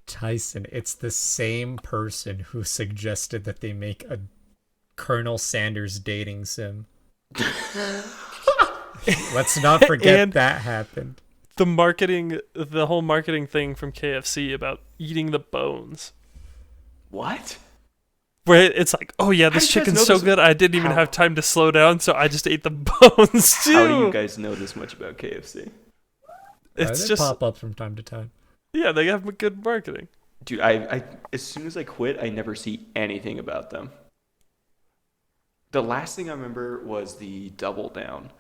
Tyson, it's the same person who suggested that they make a Colonel Sanders dating sim. Let's not forget And- that happened. The whole marketing thing from KFC about eating the bones. What? Where it's like, oh yeah, this How do you guys chicken's know so this? good, I didn't even How- have time to slow down, so I just ate the bones too. How do you guys know this much about KFC? It's They just, pop up from time to time. yeah, they have good marketing. Dude, I as soon as I quit, I never see anything about them. The last thing I remember was the Double Down,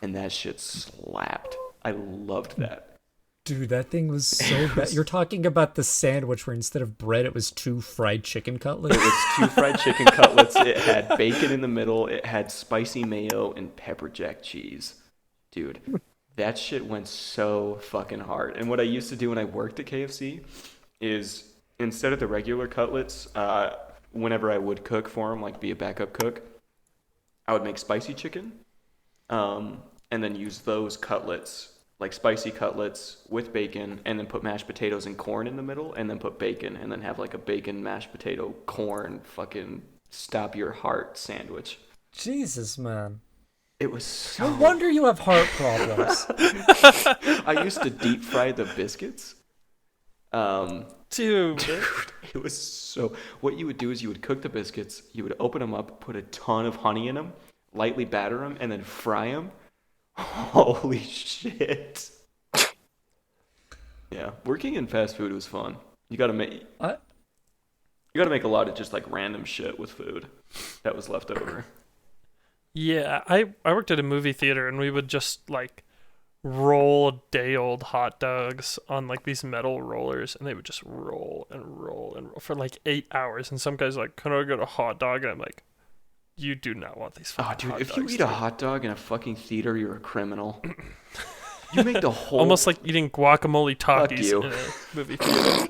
and that shit slapped. I loved that. Dude, that thing was so bad. You're talking about the sandwich where instead of bread, it was 2 fried chicken cutlets? It was 2 fried chicken cutlets. It had bacon in the middle. It had spicy mayo and pepper jack cheese. Dude, that shit went so fucking hard. And what I used to do when I worked at KFC is instead of the regular cutlets, whenever I would cook for them, like be a backup cook, I would make spicy chicken, and then use those cutlets, like spicy cutlets with bacon, and then put mashed potatoes and corn in the middle, and then put bacon, and then have like a bacon mashed potato corn fucking stop your heart sandwich. Jesus, man. It was so. No wonder you have heart problems. I used to deep fry the biscuits. Dude. It was so. What you would do is you would cook the biscuits, you would open them up, put a ton of honey in them, lightly batter them, and then fry them. Holy shit! Yeah, working in fast food was fun. You gotta make a lot of just like random shit with food that was left over. Yeah, I worked at a movie theater, and we would just like roll day-old hot dogs on like these metal rollers, and they would just roll and roll and roll for like 8 hours. And some guys are like, "Can I get a hot dog?" And I'm like, "You do not want these fucking Oh, dude, hot if dogs, you eat dude." a hot dog in a fucking theater, you're a criminal. You make the whole Almost like eating guacamole Takis you. in a movie theater.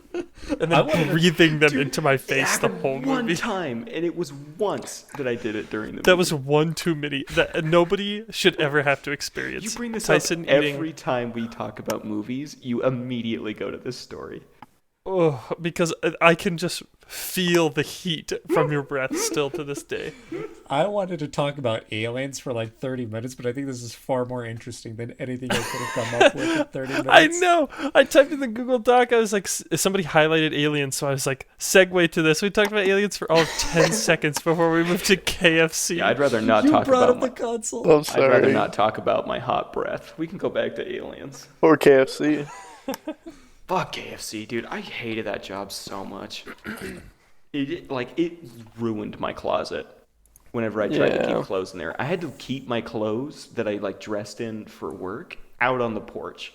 And then breathing them into my face the whole one movie. time, and it was once that I did it during the movie. That was one too many. That nobody should ever have to experience. You bring this Tyson up eating. every time we talk about movies. You immediately go to this story. Oh, because I can just feel the heat from your breath still to this day. I wanted to talk about aliens for like 30 minutes, but I think this is far more interesting than anything I could have come up with in 30 minutes. I know. I typed in the Google Doc. I was like, somebody highlighted aliens, so I was like, segue to this. We talked about aliens for all of 10 seconds before we moved to KFC. Yeah, I'd rather not You talk brought about up the console. I'm I'd rather sorry. not talk about my hot breath. We can go back to aliens. Or KFC. Fuck KFC, dude. I hated that job so much. It ruined my closet whenever I tried to Yeah. keep clothes in there. I had to keep my clothes that I like dressed in for work out on the porch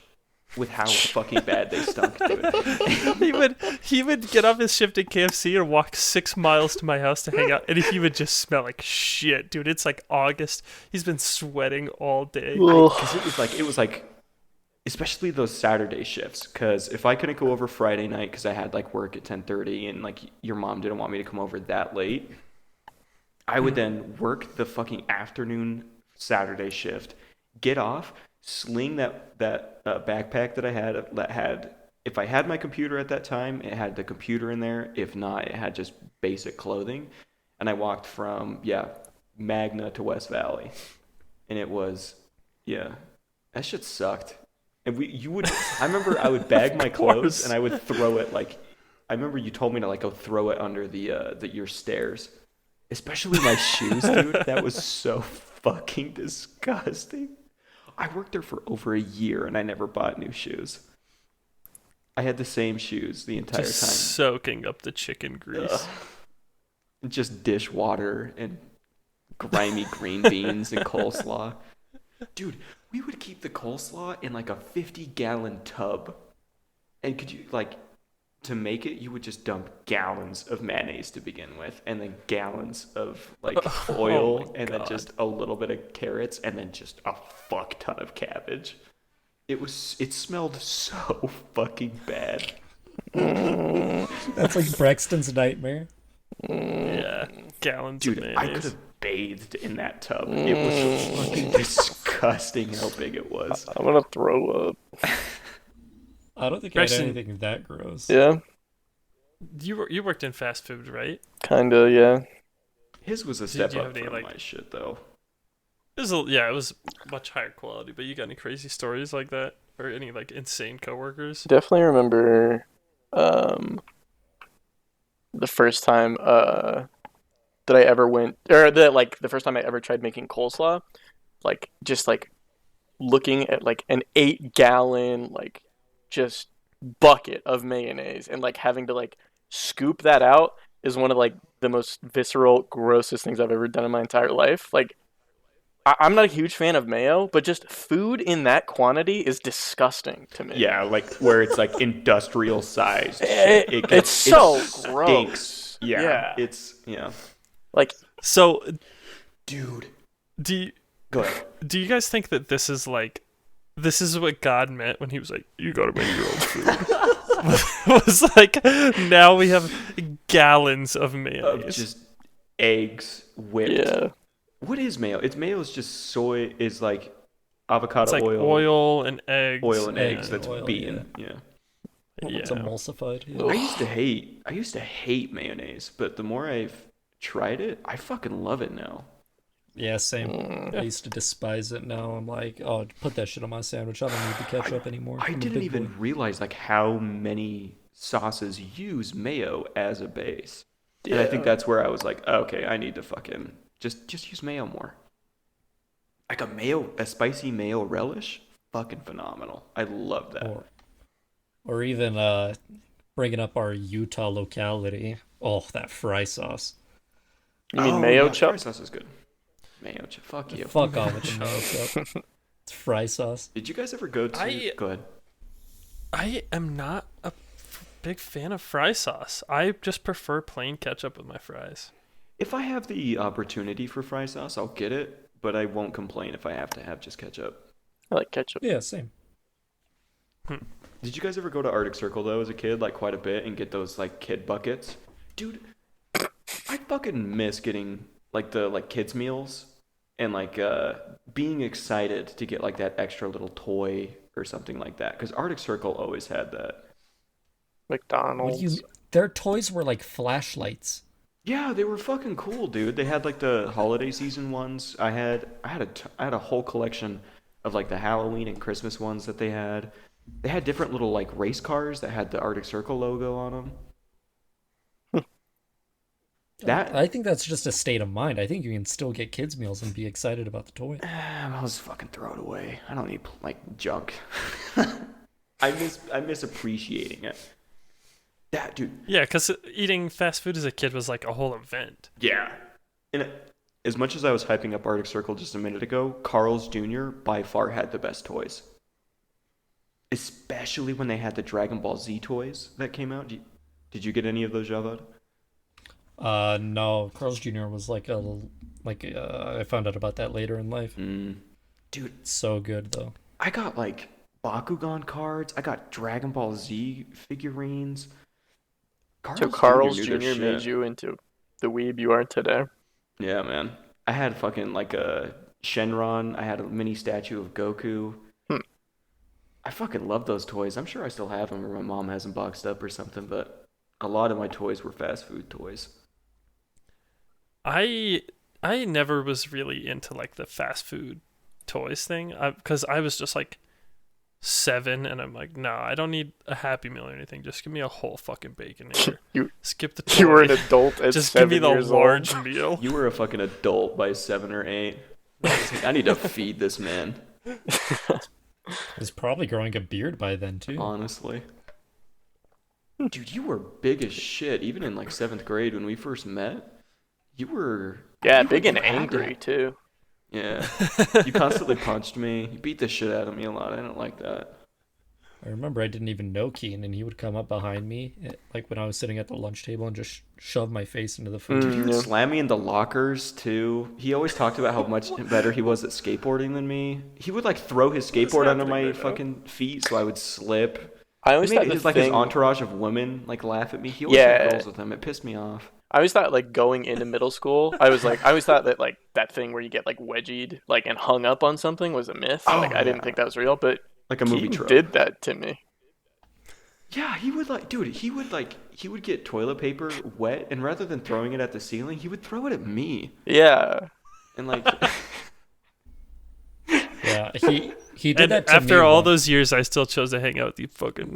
with how fucking bad they stunk, dude. he would get off his shift at KFC and walk 6 miles to my house to hang out, and he would just smell like shit, dude. It's like August. He's been sweating all day. Because it was like, especially those Saturday shifts. Because if I couldn't go over Friday night because I had like work at 10:30 and like your mom didn't want me to come over that late, I would then work the fucking afternoon Saturday shift, get off, sling that backpack that I had. If I had my computer at that time, it had the computer in there. If not, it had just basic clothing. And I walked from Magna to West Valley, and it was that shit sucked. And I remember I would bag my clothes and I would throw it I remember you told me to like go throw it under your stairs. Especially my shoes, dude. That was so fucking disgusting. I worked there for over a year and I never bought new shoes. I had the same shoes the entire Just time. soaking up the chicken grease. Just dishwater and grimy green beans and coleslaw. Dude, we would keep the coleslaw in like a 50-gallon tub. And could you, to make it, you would just dump gallons of mayonnaise to begin with, and then gallons of oil, and then just a little bit of carrots, and then just a fuck ton of cabbage. It smelled so fucking bad. That's like Braxton's nightmare. Yeah, gallons Dude, of I mayonnaise. could have bathed in that tub. It was fucking disgusting how big it was. I'm gonna throw up. I don't think Braxton- I had anything that gross. Yeah, You worked in fast food, right? kinda. Yeah. His was a Did step you up have any, from my shit, though. It was much higher quality. But you got any crazy stories like that, or any insane coworkers? Definitely remember the first time that I ever went, or the first time I ever tried making coleslaw, just looking at an 8-gallon just bucket of mayonnaise and having to scoop that out is one of the most visceral, grossest things I've ever done in my entire life. I'm not a huge fan of mayo, but just food in that quantity is disgusting to me. Yeah, where it's industrial sized. It's so gross. Yeah, Yeah. So, dude. do Go ahead. you guys think that this is what God meant when he was like, you gotta make your own food? Was now we have gallons of mayonnaise. Of just eggs whipped. Yeah. What is mayo? Mayo is just soy, is avocado It's oil. and eggs. Oil and eggs that's oil, beaten. Yeah. It's emulsified. Yeah. I used to hate mayonnaise, but the more I've tried it, I fucking love it now. Yeah, same. I Mm. used to despise it. Now I'm like, oh, put that shit on my sandwich. I don't need the ketchup anymore. I I'm a didn't big boy. even realize like how many sauces use mayo as a base. And I think Yeah. that's where I was like, okay, I need to fucking just use mayo more. Like a spicy mayo relish, fucking phenomenal. I love that. Or even bringing up our Utah locality. Oh, that fry sauce. You mean Oh mayo yeah, fry chup? sauce is good. Mayo, fuck you. Fuck off with the mayo chup. It's fry sauce. Did you guys ever go to? I Go ahead. I am not a big fan of fry sauce. I just prefer plain ketchup with my fries. If I have the opportunity for fry sauce, I'll get it, but I won't complain if I have to have just ketchup. I like ketchup. Yeah, same. Did you guys ever go to Arctic Circle though as a kid, like quite a bit, and get those like kid buckets? Dude, I fucking miss getting like the like kids meals and like being excited to get like that extra little toy or something like that. Because Arctic Circle always had that. What do you? McDonald's. Their toys were like flashlights. Yeah, they were fucking cool, dude. They had like the holiday season ones. I had a whole collection of like the Halloween and Christmas ones that they had. They had different little like race cars that had the Arctic Circle logo on them. That I think that's just a state of mind. I think you can still get kids meals and be excited about the toy. I was fucking throw it away. I don't need like junk. I miss appreciating it. That dude. Yeah, because eating fast food as a kid was like a whole event. Yeah. And as much as I was hyping up Arctic Circle just a minute ago, Carl's Jr. by far had the best toys. Especially when they had the Dragon Ball Z toys that came out. Did you get any of those, Javad? No, Carl's Jr. was I found out about that later in life. Dude, So good though. I got like Bakugan cards. I got Dragon Ball Z figurines. So Carl's knew Jr. their made shit. you into the weeb you are today. Yeah, man. I had fucking like a Shenron. I had a mini statue of Goku. Hmm. I fucking love those toys. I'm sure I still have them, or my mom has them boxed up or something. But a lot of my toys were fast food toys. I never was really into like the fast food toys thing because I was just like 7 and I'm like, nah, I don't need a Happy Meal or anything. Just give me a whole fucking Baconator. You Skip the toy. you were an adult at Just give 7 me the years large old. meal. You were a fucking adult by 7 or 8. I need to feed this man, He's probably growing a beard by then too. honestly. Dude, you were big as shit. Even in like 7th grade when we first met, you were Yeah, you big were and dragging. angry too. Yeah, you constantly punched me. You beat the shit out of me a lot. I don't like that. I remember I didn't even know Keaton, and he would come up behind me, like when I was sitting at the lunch table, and just shove my face into the food. Dude, he would Yeah. slam me into lockers too. He always talked about how much better he was at skateboarding than me. He would like throw his skateboard under happening my right now? fucking feet so I would slip. I He always made thought the his, like thing. his entourage of women like laugh at me. He always Yeah. had girls with him. It pissed me off. I always thought like going into middle school, I always thought that like that thing where you get like wedgied like and hung up on something was a myth. Oh, Like I didn't yeah. think that was real, but Like a movie Keaton trope. did that to me. Yeah, he would like, dude, he would get toilet paper wet, and rather than throwing it at the ceiling, he would throw it at me. Yeah. And like, Yeah, he did And that to after me all once. those years, I still chose to hang out with you fucking.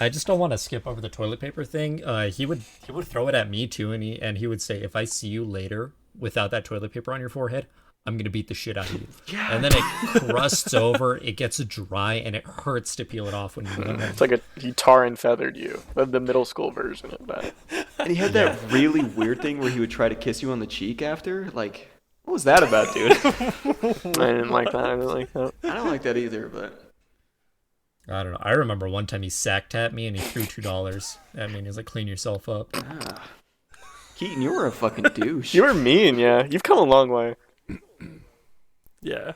I just don't want to skip over the toilet paper thing. He would throw it at me too, and he would say, "If I see you later without that toilet paper on your forehead, I'm gonna beat the shit out of you." yeah, And then it crusts over, it gets dry, and it hurts to peel it off when you get home. It's like he tar and feathered you. The middle school version of that. and he had that really weird thing where he would try to kiss you on the cheek after. Like, what was that about, dude? I didn't like that. I didn't like that. I don't like that either, but I don't know. I remember one time he sack tapped me and he threw $2 at me and he was like, "Clean yourself up." Keaton, you were a fucking douche. You were mean, yeah. You've come a long way. Yeah.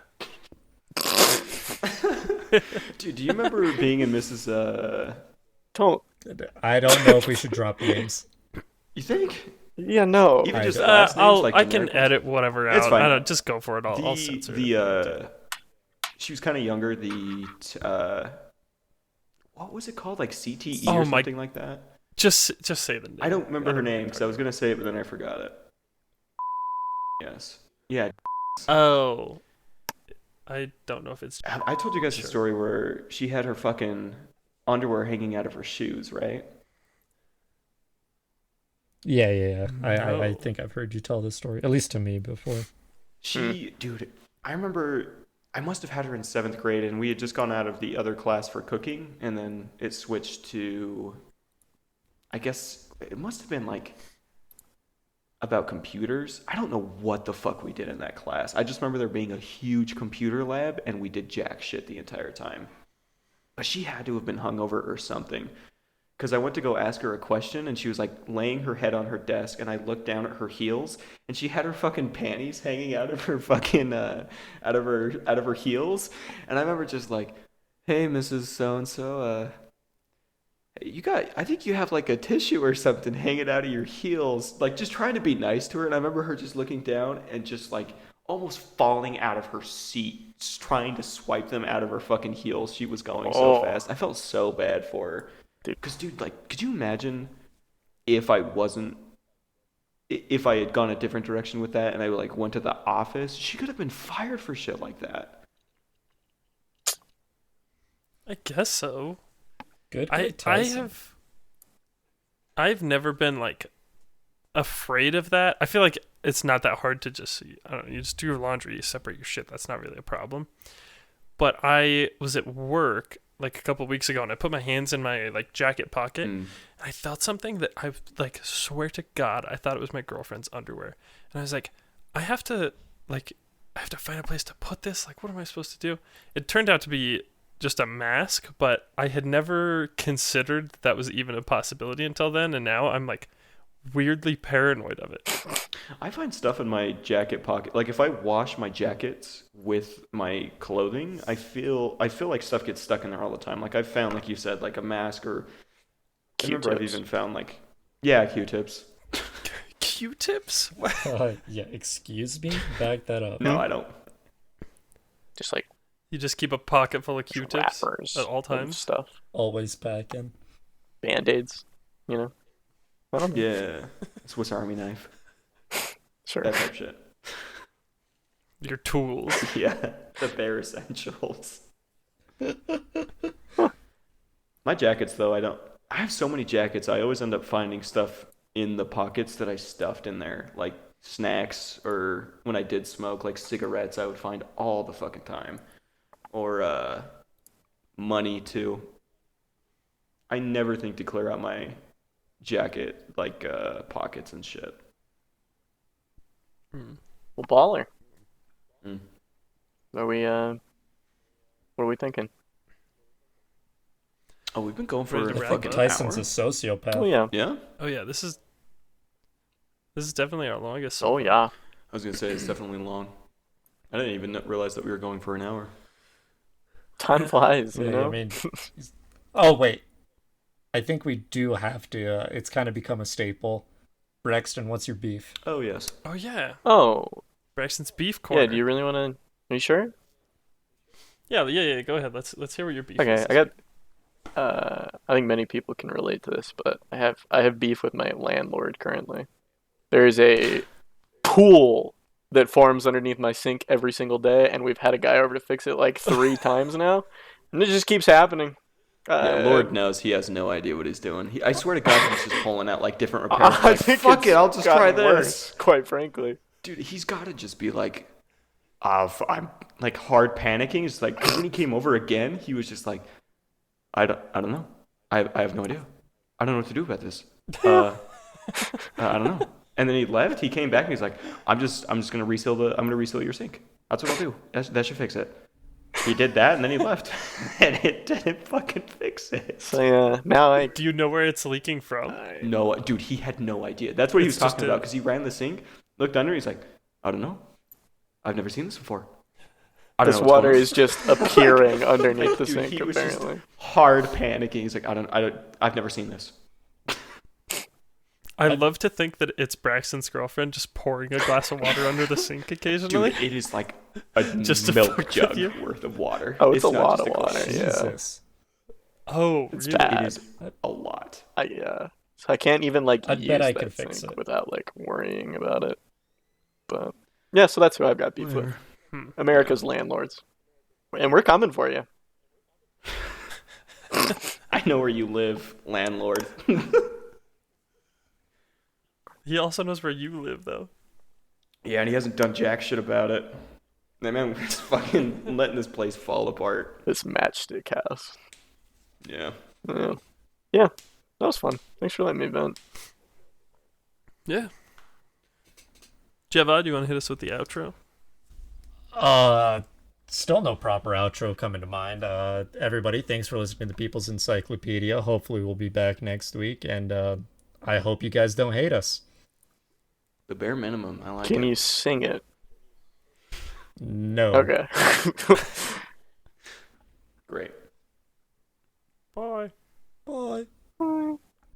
Dude, do you remember being in Mrs. Don't. I don't know if we should drop names. You think? Yeah, no. Even just don't. last names, like I can generic ones? edit whatever It's out. fine. I don't, just go for it. I'll censor it. She was kind of younger. What was it called? Like CTE Oh or my- something like that. Just say the name. I don't remember her name because I was gonna say it, but then I forgot it. Yes. Yeah. Oh, I don't know if it's. I told you guys the story where she had her fucking underwear hanging out of her shoes, right? Yeah. I No. think I've heard you tell this story, at least to me before. Dude, I remember I must have had her in 7th grade, and we had just gone out of the other class for cooking, and then it switched to, I guess it must have been like about computers. I don't know what the fuck we did in that class. I just remember there being a huge computer lab, and we did jack shit the entire time. But she had to have been hungover or something. Because I went to go ask her a question, and she was like laying her head on her desk, and I looked down at her heels, and she had her fucking panties hanging out of her fucking out of her heels, and I remember just like, "Hey, Mrs. So and So, I think you have like a tissue or something hanging out of your heels," like just trying to be nice to her, and I remember her just looking down and just like almost falling out of her seat, just trying to swipe them out of her fucking heels. She was going so fast. I felt so bad for her. Because, dude, like, could you imagine if I had gone a different direction with that and I, like, went to the office? She could have been fired for shit like that. I guess so. Good. I've never been like afraid of that. I feel like it's not that hard to just, I don't know, you just do your laundry, you separate your shit. That's not really a problem. But I was at work like a couple of weeks ago, and I put my hands in my like jacket pocket, and I felt something that I like swear to God I thought it was my girlfriend's underwear, and I was like, I have to find a place to put this. Like, what am I supposed to do? It turned out to be just a mask, but I had never considered that was even a possibility until then, and now I'm like weirdly paranoid of it. I find stuff in my jacket pocket. Like if I wash my jackets with my clothing, I feel like stuff gets stuck in there all the time. Like I've found, like you said, like a mask, or I remember I've even found like, yeah, Q-tips. Q-tips? Yeah, excuse me? Back that up. No, I don't. Just like You just keep a pocket full of Q-tips wrappers at all and times? stuff, Always packing. Band-Aids, you know. I don't know. Yeah, Swiss Army knife. Sure. That type shit. Your tools. Yeah, the bare essentials. My jackets, though, I have so many jackets, I always end up finding stuff in the pockets that I stuffed in there. Like snacks, or when I did smoke, like cigarettes, I would find all the fucking time. Or money, too. I never think to clear out my jacket, like pockets and shit. Well, baller. Mm. What are we thinking? Oh, we've been going for Ready a to wrap fucking up? Tyson's hour. a sociopath. Oh yeah. Yeah? Oh yeah, this is definitely our longest. Oh yeah. I was going to say, it's definitely long. I didn't even realize that we were going for an hour. Time flies, you Yeah, know. I mean, oh wait, I think we do have to. It's kind of become a staple. Braxton, what's your beef? Oh, yes. Oh yeah, Oh Braxton's beef corner. yeah. Do you really want to? Are you sure? Yeah. Go ahead. Let's hear what your beef Okay, is. I got. I think many people can relate to this, but I have beef with my landlord currently. There is a pool that forms underneath my sink every single day, and we've had a guy over to fix it like 3 times now, and it just keeps happening. Yeah, Lord knows he has no idea what he's doing. I swear to God, he's just pulling out like different repairs. I Like, think fuck it's it, I'll just try gotten this. worse, quite frankly. Dude, he's got to just be like, I'm like hard panicking. It's like, 'cause when he came over again, he was just like, I don't know. I have no idea. I don't know what to do about this. I don't know. And then he left. He came back and he's like, I'm just gonna reseal your sink. That's what I'll do. That should fix it. He did that and then he left, and it didn't fucking fix it. So yeah, now I Do you know where it's leaking from? No, dude, he had no idea. That's what he was It's just talking about, because he ran the sink, looked under, he's like, I don't know. I've never seen this before. I don't this know what's water going on." is just appearing underneath the Dude, sink. he was just Apparently, hard panicking. He's like, I've never seen this. I love to think that it's Braxton's girlfriend just pouring a glass of water under the sink occasionally. Dude, it is like a Just to fuck milk with jug you. worth of water. Oh, it's a not lot just of glass. water, yeah. Jesus. Oh, it's really? bad. It is a lot. So I can't even like I'd use bet I that could fix sink it. without like worrying about it. But Yeah, so that's who I've got beef with. Hmm. America's landlords. And we're coming for you. I know where you live, landlord. He also knows where you live, though. Yeah, and he hasn't done jack shit about it. That man was fucking letting this place fall apart. This matchstick house. Yeah. Yeah, that was fun. Thanks for letting me vent. Yeah. Dzevad, you want to hit us with the outro? Still no proper outro coming to mind. Everybody, thanks for listening to People's Encyclopedia. Hopefully we'll be back next week, and I hope you guys don't hate us. The bare minimum. I like Can it. you sing it? No. Okay. Great. Bye. Bye. Bye.